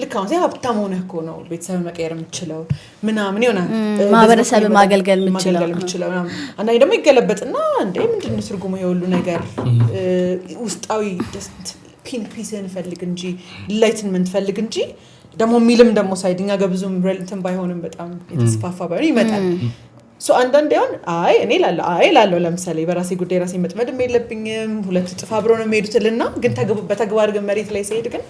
ልክ አሁን ሀብታም ሆነህ እኮ ነው ቤተሰብ መቀየር የምትችለው ምናምን ይሆናል ማህበረሰብ ማገልገል የምትችለው ምናምን አንዳንዴ ደግሞ ይገለበጥና እንዴ ምንድነው ትርጉሙ የሁሉ ነገር ውስጣዊ ፒስን ፈልግ እንጂ ኢንላይትመንት ፈልግ እንጂ ደግሞ ሚልም ደግሞ ሳይድኛ ገብዙም ሪሌንትን ባይሆንም በጣም የተስፋፋ ባይሆን ይመጣል። አንዳንዴ አሁን እኔ ላለው ለምሳሌ በራሴ ጉዳይ ራሴ መጥመድም የለብኝም 2 እጥፍ አብረው ነው የሚሄዱትና ግን በተግባር ግን መሬት ላይ ሲሄድ ግን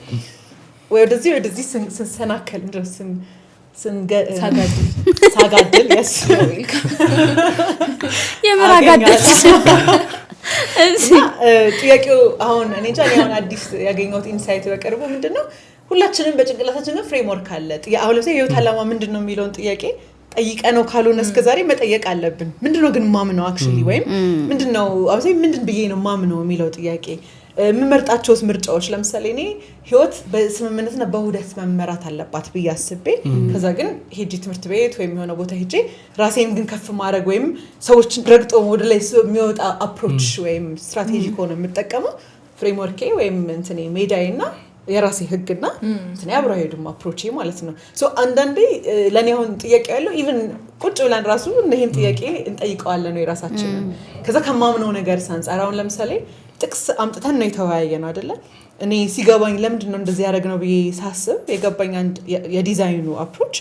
ወደዚህ ስንሰናከል ድረስም ሳጋድል የምራጋድል ጥያቄው አሁን እኔ እንጃ አሁን አዲስ ያገኘሁት ኢንሳይት በቅርቡ ምንድነው ሁላችንም በጭንቅላታችን ፍሬምወርክ አለ። አሁን ለምሳሌ የህይወት ዓላማ ምንድነው የሚለውን ጥያቄ ጠይቀነው ካልሆነ እስከዛሬ መጠየቅ አለብን። ምንድነው ግን ማምነው አክቹሊ ወይም ምንድነው አብዛኝ ምንድን ብዬ ነው ማምነው የሚለው ጥያቄ የምመርጣቸውስ ምርጫዎች ለምሳሌ እኔ ህይወት በስምምነትና በውህደት መመራት አለባት ብዬ አስቤ ከዛ ግን ሄጂ ትምህርት ቤት ወይም የሆነ ቦታ ሄጂ ራሴን ግን ከፍ ማድረግ ወይም ሰዎችን ረግጦ ወደ ላይ የሚወጣ አፕሮች ወይም ስትራቴጂ ሆነ የምጠቀመው ፍሬምወርኬ ወይም እንትኔ ሜዳዬና የራሴ ህግና እንትን ያብራ ሄዱም አፕሮች ማለት ነው። አንዳንዴ ለኔ አሁን ጥያቄ ያለው ኢቭን ቁጭ ብለን ራሱ ይሄን ጥያቄ እንጠይቀዋለን ነው የራሳችንን ከዛ ከማምነው ነገር ሳንጻር አሁን ለምሳሌ ጥቅስ አምጥተን ነው የተወያየነው አይደለ? እኔ ሲገባኝ ለምንድን ነው እንደዚህ ያደረግነው ብዬ ሳስብ የገባኝ አንድ የዲዛይኑ አፕሮች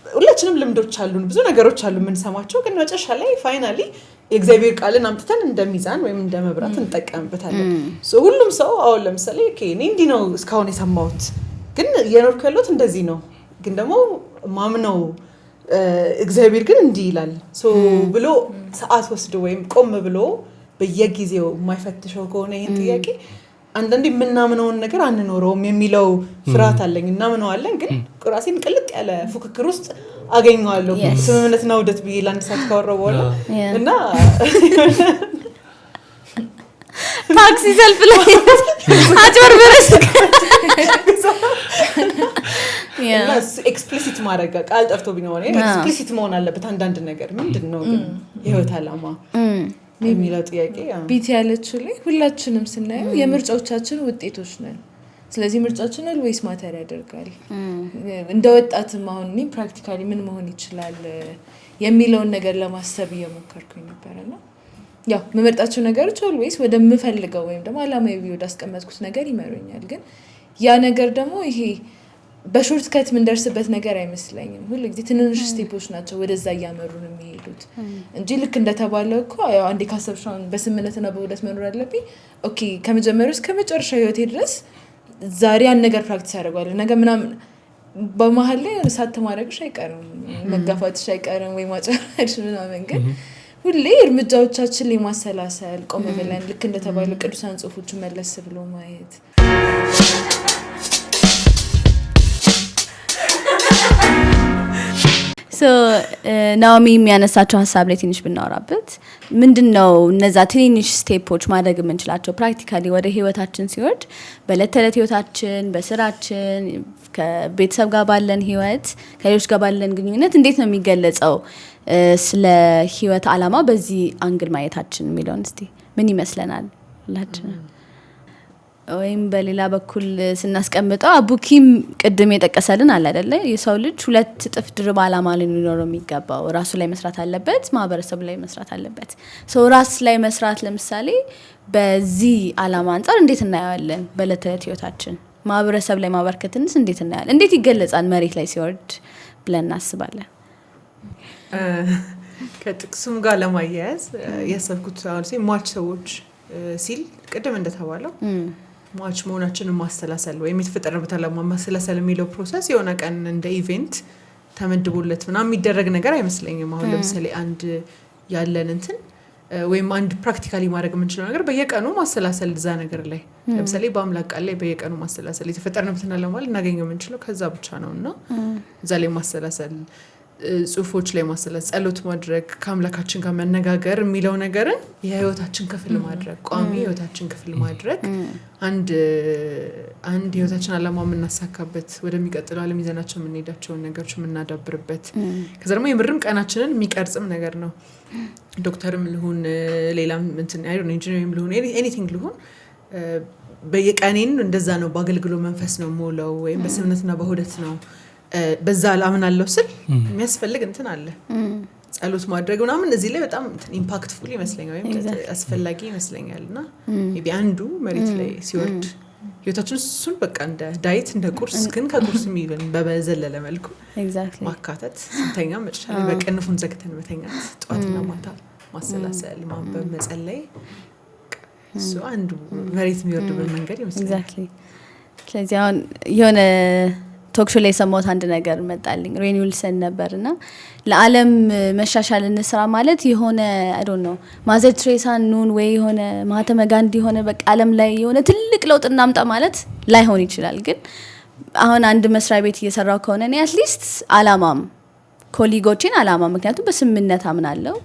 ሁላችንም ልምዶች አሉን ብዙ ነገሮች አሉ የምንሰማቸው ግን መጨረሻ ላይ ፋይናሊ የእግዚአብሔር ቃልን አምጥተን እንደሚዛን ወይም እንደመብራት እንጠቀምበታለን። ሁሉም ሰው አሁን ለምሳሌ እኔ እንዲህ ነው እስካሁን የሰማሁት ግን የኖርኩ ያለሁት እንደዚህ ነው ግን ደግሞ ማምነው እግዚአብሔር ግን እንዲህ ይላል ብሎ ሰዓት ወስዶ ወይም ቆም ብሎ በየጊዜው የማይፈትሸው ከሆነ ይህን ጥያቄ አንዳንዴ የምናምነውን ነገር አንኖረውም የሚለው ፍርሃት አለኝ። እናምነዋለን ግን ራሴን ቅልጥ ያለ ፉክክር ውስጥ አገኘዋለሁ ስምምነትና ውህደት ብዬ ለአንድ ሰዓት ካወራሁ በኋላ እና ታክሲ ሰልፍ ላይ አጭበርብረሽ ኤክስፕሊሲት ማድረግ ቃል ጠፍቶብኝ ሆነ ኤክስፕሊሲት መሆን አለበት አንዳንድ ነገር ምንድን ነው ግን የህይወት ዓላማ የሚለው ጥያቄ ቢት ያለችው ላይ ሁላችንም ስናየው የምርጫዎቻችን ውጤቶች ነን። ስለዚህ ምርጫችን always ማተር ያደርጋል። እንደ ወጣትም አሁን እኔ ፕራክቲካሊ ምን መሆን ይችላል የሚለውን ነገር ለማሰብ እየሞከርኩኝ ነበርና ያው የምመርጣቸው ነገሮች always ወደምፈልገው ወይም ደግሞ ዓላማዬ ወደ አስቀመጥኩት ነገር ይመሩኛል። ግን ያ ነገር ደግሞ ይሄ በሾርት ከት ምን ደርስበት ነገር አይመስለኝም። ሁሉ ጊዜ ትንንሽ ስቴፖች ናቸው ወደዛ ያመሩን የሚሄዱት እንጂ ልክ እንደተባለው እኮ ያው አንዴ ካሰብሽው በስምምነትና በውህደት መኖር አለብኝ ኦኬ ከመጀመሪያው እስከ መጨረሻው ህይወቴ ድረስ ዛሬ ያን ነገር ፕራክቲስ ያደርጋለሁ ነገ ምናምን በመሃል ላይ ሳት ማድረግሽ አይቀርም መጋፋትሽ አይቀርም ወይ ማጨራሽ ምናምን ግን ሁሌ እርምጃዎቻችን ላይ ማሰላሰል ቆም ብለን ልክ እንደተባለው ቅዱሳን ጽሑፎችን መለስ ብሎ ማየት ናኦሚ የሚያነሳቸው ሀሳብ ላይ ትንሽ ብናወራበት ምንድነው እነዛ ትንንሽ ስቴፖች ማድረግ የምንችላቸው ፕራክቲካሊ ወደ ህይወታችን ሲወርድ በዕለት ተዕለት ህይወታችን በስራችን ከቤተሰብ ጋር ባለን ህይወት ከሌሎች ጋር ባለን ግንኙነት እንዴት ነው የሚገለጸው ስለ ህይወት ዓላማ በዚህ አንግል ማየታችን የሚለውን እስቲ ምን ይመስለናል ሁላችን? ወይም በሌላ በኩል ስናስቀምጠው አቡኪም ቅድም የጠቀሰልን አለ አይደለ የሰው ልጅ ሁለት እጥፍ ድርብ አላማ ሊኖረው የሚገባው ራሱ ላይ መስራት አለበት ማህበረሰቡ ላይ መስራት አለበት ሰው ራስ ላይ መስራት ለምሳሌ በዚህ አላማ አንፃር እንዴት እናያለን በዕለት ተዕለት ህይወታችን ማህበረሰብ ላይ ማበርከትንስ እንዴት እናያለን እንዴት ይገለጻል መሬት ላይ ሲወርድ ብለን እናስባለን ከጥቅሱም ጋር ለማያያዝ ያሰብኩት አሁን ሟች ሰዎች ሲል ቅድም እንደተባለው ሟች መሆናችንን ማስተላሰል ወይም የተፈጠረበት ዓላማ ማስተላሰል የሚለው ፕሮሰስ የሆነ ቀን እንደ ኢቨንት ተመድቦለት ምናምን የሚደረግ ነገር አይመስለኝም አሁን ለምሳሌ አንድ ያለን እንትን ወይም አንድ ፕራክቲካሊ ማድረግ የምንችለው ነገር በየቀኑ ማስተላሰል እዛ ነገር ላይ ለምሳሌ በአምላክ ቃል ላይ በየቀኑ ማስተላሰል የተፈጠረበትን ዓላማ ልናገኘው የምንችለው ከዛ ብቻ ነውና እዛ ላይ ማስተላሰል ጽሁፎች ላይ ማስተላለፍ ጸሎት ማድረግ ከአምላካችን ጋር መነጋገር የሚለው ነገርን የህይወታችን ክፍል ማድረግ ቋሚ የህይወታችን ክፍል ማድረግ አንድ ህይወታችን ዓላማ የምናሳካበት ወደሚቀጥለው ዓለም ይዘናቸው የምንሄዳቸውን ነገሮች የምናዳብርበት ከዛ ደግሞ የምርም ቀናችንን የሚቀርጽም ነገር ነው ዶክተርም ልሁን ሌላም እንትን አይ ዶንት ኖ ኢንጂነሪንግ ልሁን ኤኒቲንግ ልሁን በየቀኔን እንደዛ ነው በአገልግሎ መንፈስ ነው ሞላው ወይም በስምነትና በሁደት ነው በዛ አላምን አለው ስል የሚያስፈልግ እንትን አለ ጸሎት ማድረግ ምናምን እዚህ ላይ በጣም ኢምፓክትፉል ይመስለኛል ወይም አስፈላጊ ይመስለኛልና ሜቢ አንዱ መሬት ላይ ሲወርድ ህይወታችን እሱን በቃ እንደ ዳይት እንደ ቁርስ ግን ከቁርስ የሚበል በበዘለለ መልኩ ማካተት ስንተኛ መጨረሻ ላይ በቀንፉን ዘግተን መተኛት ጠዋትና ማታ ማሰላሰል ማንበብ መጸለይ እሱ አንዱ መሬት የሚወርድበት መንገድ ይመስለኛል ስለዚህ አሁን የሆነ ቶክሾ ላይ ሰማሁት አንድ ነገር መጣልኝ ሬኒ ዊልሰን ነበርና ለዓለም መሻሻል እንስራ ማለት የሆነ አይ ዶንት ኖ ማዘር ትሬሳ ኑን ወይ የሆነ ማህተመ ጋንዲ የሆነ በቃ ዓለም ላይ የሆነ ትልቅ ለውጥ እናምጣ ማለት ላይሆን ይችላል ግን አሁን አንድ መስሪያ ቤት እየሰራው ከሆነ እኔ አትሊስት አላማም ኮሊጎችን አላማ ምክንያቱም በስምምነት አምናለሁ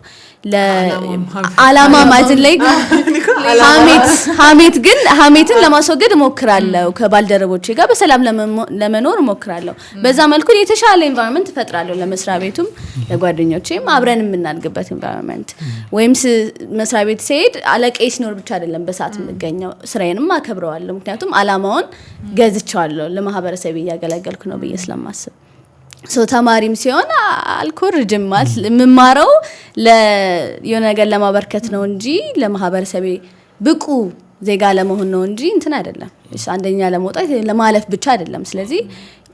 ለአላማ ማለት ላይ ሀሜት ግን ሀሜትን ለማስወገድ እሞክራለሁ ከባልደረቦቼ ጋር በሰላም ለመኖር እሞክራለሁ በዛ መልኩ የተሻለ ኢንቫይሮንመንት እፈጥራለሁ ለመስሪያ ቤቱም ለጓደኞቼም አብረን የምናድግበት ኢንቫይሮንመንት ወይም መስሪያ ቤት ሲሄድ አለቃዬ ሲኖር ብቻ አይደለም በሰዓት የምገኘው ስራዬንም አከብረዋለሁ ምክንያቱም አላማውን ገዝቻለሁ ለማህበረሰብ እያገለገልኩ ነው ብዬ ስለማስብ ሶ ተማሪም ሲሆን አልኮርጅም ማለት የምማረው ለየሆነ ነገር ለማበርከት ነው እንጂ ለማህበረሰቤ ብቁ ዜጋ ለመሆን ነው እንጂ እንትን አይደለም አንደኛ ለመውጣት ለማለፍ ብቻ አይደለም ስለዚህ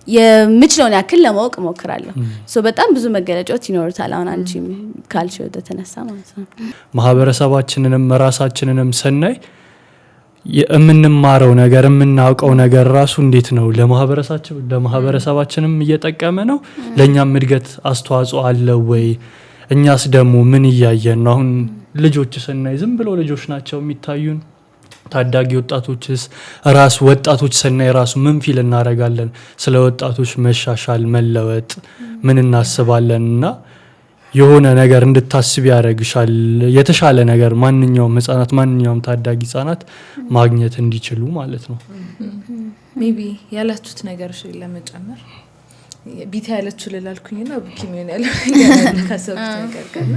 የምችለውን ያክል ለማወቅ እሞክራለሁ ሶ በጣም ብዙ መገለጫዎች ይኖሩታል አሁን አንቺም ካልሽው ተነሳ ማለት ነው ማህበረሰባችንንም ራሳችንንም ሰናይ የምንማረው ነገር የምናውቀው ነገር ራሱ እንዴት ነው ለማህበረሰባችንም እየጠቀመ ነው ለኛም እድገት አስተዋጽኦ አለው ወይ እኛስ ደግሞ ምን እያየን ነው አሁን ልጆች ሰናይ ዝም ብሎ ልጆች ናቸው የሚታዩን ታዳጊ ወጣቶችስ ራስ ወጣቶች ሰናይ ራሱ ምን ፊል እናረጋለን ስለ ወጣቶች መሻሻል መለወጥ ምን እናስባለንና የሆነ ነገር እንድታስብ ያደርግሻል የተሻለ ነገር ማንኛውም ህፃናት ማንኛውም ታዳጊ ህፃናት ማግኘት እንዲችሉ ማለት ነው ሜቢ ያላችሁት ነገሮች ለመጨመር ቢታ ያለችው ለላልኩኝና ቡኪሚዮን ያለው ካሰብኩት ነገር ከና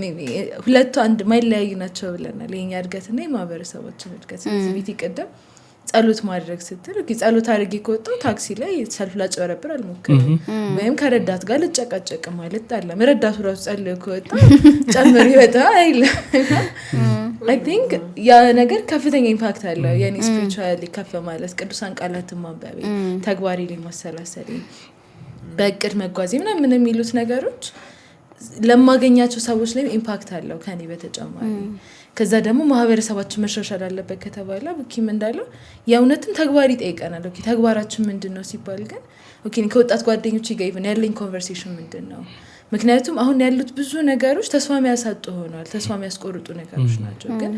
ሜቢ ሁለቱ አንድ ማይለያዩ ናቸው ብለናል የኛ እድገትና የማህበረሰባችን እድገት ስለዚህ ቢቲ ቀደም ጸሎት ማድረግ ስትል ጸሎት አድርጌ ከወጣው ታክሲ ላይ ሰልፍ ላጭበረብር አልሞክርም ወይም ከረዳት ጋር ልጨቃጨቅ ማለት አለ ረዳቱ ራሱ ጸልዮ ከወጣ ጨምር ይወጣ አይል I think ያ ነገር ከፍተኛ ኢምፓክት አለው የኔ ስፒሪቹዋሊ ከፍ ማለት ቅዱሳን ቃላትን ማንበብ ተግባሪ ላይ ማሰላሰል በእቅድ መጓዝ ምናምን የሚሉት ነገሮች ለማገኛቸው ሰዎች ላይ ኢምፓክት አለው ከኔ በተጨማሪ ከዛ ደግሞ ማህበረሰባችን መሻሻል አለበት ከተባለ ቡኪም እንዳለው የእውነትም ተግባር ይጠይቀናል ኦኬ ተግባራችን ምንድነው ሲባል ግን ኦኬ ከወጣት ጓደኞቼ ጋር ኢቭን ያለኝ ኮንቨርሴሽን ምንድነው ምክንያቱም አሁን ያሉት ብዙ ነገሮች ተስፋ የሚያሳጡ ሆነዋል ተስፋ የሚያስቆርጡ ነገሮች ናቸው ግን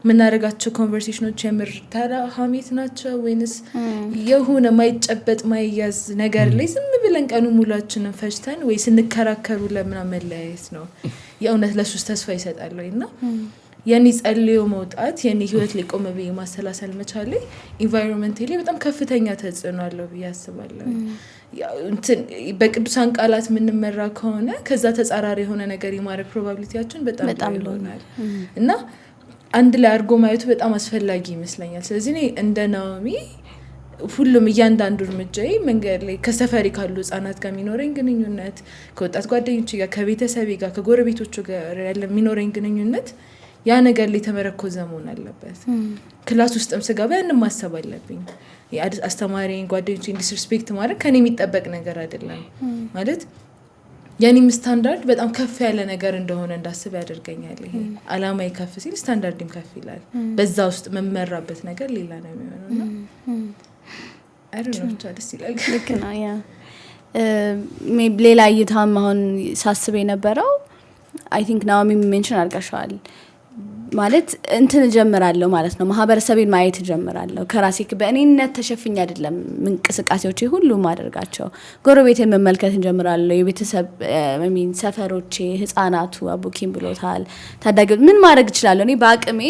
ምናረጋቸው ኮንቨርሴሽኖች የምር ታራ ሀሜት ናቸው ወይንስ የሆነ ማይጨበጥ ማይያዝ ነገር ላይ ዝም ብለን ቀኑ ሙላችንን ፈጅተን ወይ ስንከራከሩ ለምን መለያየት ነው የእውነት ለሱስ ተስፋ ይሰጣል ወይና የኔ ጸልዮ መውጣት የኔ ህይወት ላይ ቆመ በይ ማሰላሰል መቻል ኢንቫይሮንመንት ላይ በጣም ከፍተኛ ተጽዕኖ አለው ብያስባለሁ እንትን በቅዱሳን ቃላት ምንመራ ከሆነ ከዛ ተጻራሪ የሆነ ነገር የማድረግ ፕሮባቢሊቲያችን በጣም ይሆናል እና አንድ ላይ አድርጎ ማየቱ በጣም አስፈላጊ ይመስለኛል። ስለዚህ እኔ እንደ ናኦሚ ሁሉም እያንዳንዱ እርምጃዬ መንገድ ላይ ከሰፈሪ ካሉ ህጻናት ጋር የሚኖረኝ ግንኙነት፣ ከወጣት ጓደኞቼ ጋር፣ ከቤተሰቤ ጋር፣ ከጎረቤቶቹ ጋር ያለ የሚኖረኝ ግንኙነት ያ ነገር ላይ ተመረኮዘ መሆን አለበት። ክላስ ውስጥም ስገባ ያንን ማሰብ አለብኝ። አስተማሪን ጓደኞቼን ዲስሪስፔክት ማድረግ ከኔ የሚጠበቅ ነገር አይደለም ማለት የኔም ስታንዳርድ በጣም ከፍ ያለ ነገር እንደሆነ እንዳስብ ያደርገኛል። ይሄ አላማዬ ከፍ ሲል ስታንዳርድም ከፍ ይላል። በዛ ውስጥ መመራበት ነገር ሌላ ነው የሚሆነው። አይደለም ደስ ይላል። ልክ ነው። ያ ሌላ እይታም አሁን ሳስብ የነበረው አይ ቲንክ ናኦሚ ሜንሽን አድርጋሻል ማለት እንትን ጀምራለሁ ማለት ነው። ማህበረሰቤን ማየት ጀምራለሁ ከራሴ በእኔነት ተሸፍኝ አይደለም እንቅስቃሴዎቼ ሁሉ ማደርጋቸው። ጎረቤቴን መመልከት ጀምራለሁ። የቤተሰብ ሰፈሮቼ፣ ህፃናቱ አቡኪም ብሎታል ታዳጊዎች ምን ማድረግ እችላለሁ? እኔ በአቅሜ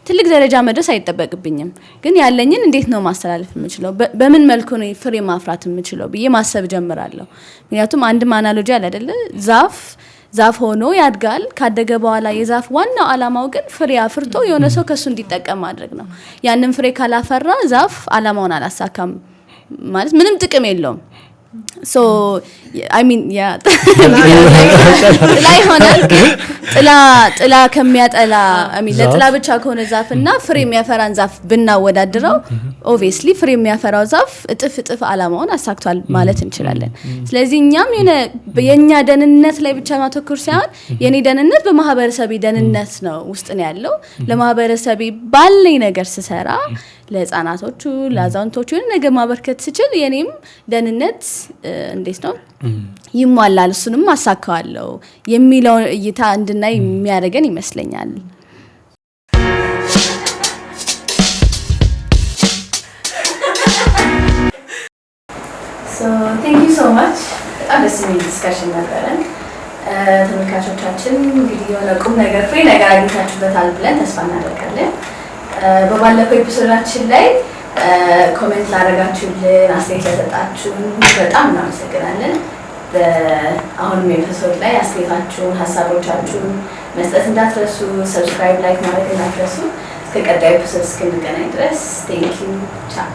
ትልቅ ደረጃ መድረስ አይጠበቅብኝም፣ ግን ያለኝን እንዴት ነው ማስተላለፍ የምችለው? በምን መልኩ ነው ፍሬ ማፍራት የምችለው ብዬ ማሰብ ጀምራለሁ። ምክንያቱም አንድም አናሎጂ አለ አይደለ? ዛፍ ሆኖ ያድጋል። ካደገ በኋላ የዛፍ ዋናው አላማው ግን ፍሬ አፍርቶ የሆነ ሰው ከሱ እንዲጠቀም ማድረግ ነው። ያንን ፍሬ ካላፈራ ዛፍ አላማውን አላሳካም ማለት ምንም ጥቅም የለውም። ሶ አይ ሚን ያ ጥላ ይሆናል። ጥላ ከሚያጠላ አይ ሚን ለጥላ ብቻ ከሆነ ዛፍና ፍሬ የሚያፈራን ዛፍ ብናወዳድረው ኦብቪየስሊ ፍሬ የሚያፈራው ዛፍ እጥፍ አላማውን አሳክቷል ማለት እንችላለን። ስለዚህ እኛም የኛ ደህንነት ላይ ብቻ ማተኮር ሳይሆን የኔ ደህንነት በማህበረሰቤ ደህንነት ነው ውስጥ ነው ያለው። ለማህበረሰቤ ባለኝ ነገር ስሰራ ለህፃናቶቹ ለአዛውንቶቹ የሆነ ነገር ማበርከት ስችል የኔም ደህንነት እንዴት ነው ይሟላል፣ እሱንም አሳካዋለሁ የሚለው እይታ እንድናይ የሚያደርገን ይመስለኛል። ቴንክ ዩ ሶ ማች። በጣም ደስ የሚል ዲስከሽን ነበረን። ተመልካቾቻችን እንግዲህ የሆነ ቁም ነገር ፍሬ ነገር አግኝታችሁበታል ብለን ተስፋ እናደርጋለን። በባለፈው ኤፒሶዳችን ላይ ኮሜንት ላደረጋችሁልን፣ አስተያየት ለሰጣችሁን በጣም እናመሰግናለን። አሁንም ኤፒሶድ ላይ አስተያየታችሁን፣ ሀሳቦቻችሁን መስጠት እንዳትረሱ። ሰብስክራይብ፣ ላይክ ማድረግ እንዳትረሱ። እስከ ቀጣዩ ኤፒሶድ እስክንገናኝ ድረስ ቴንክ ዩ ቻው።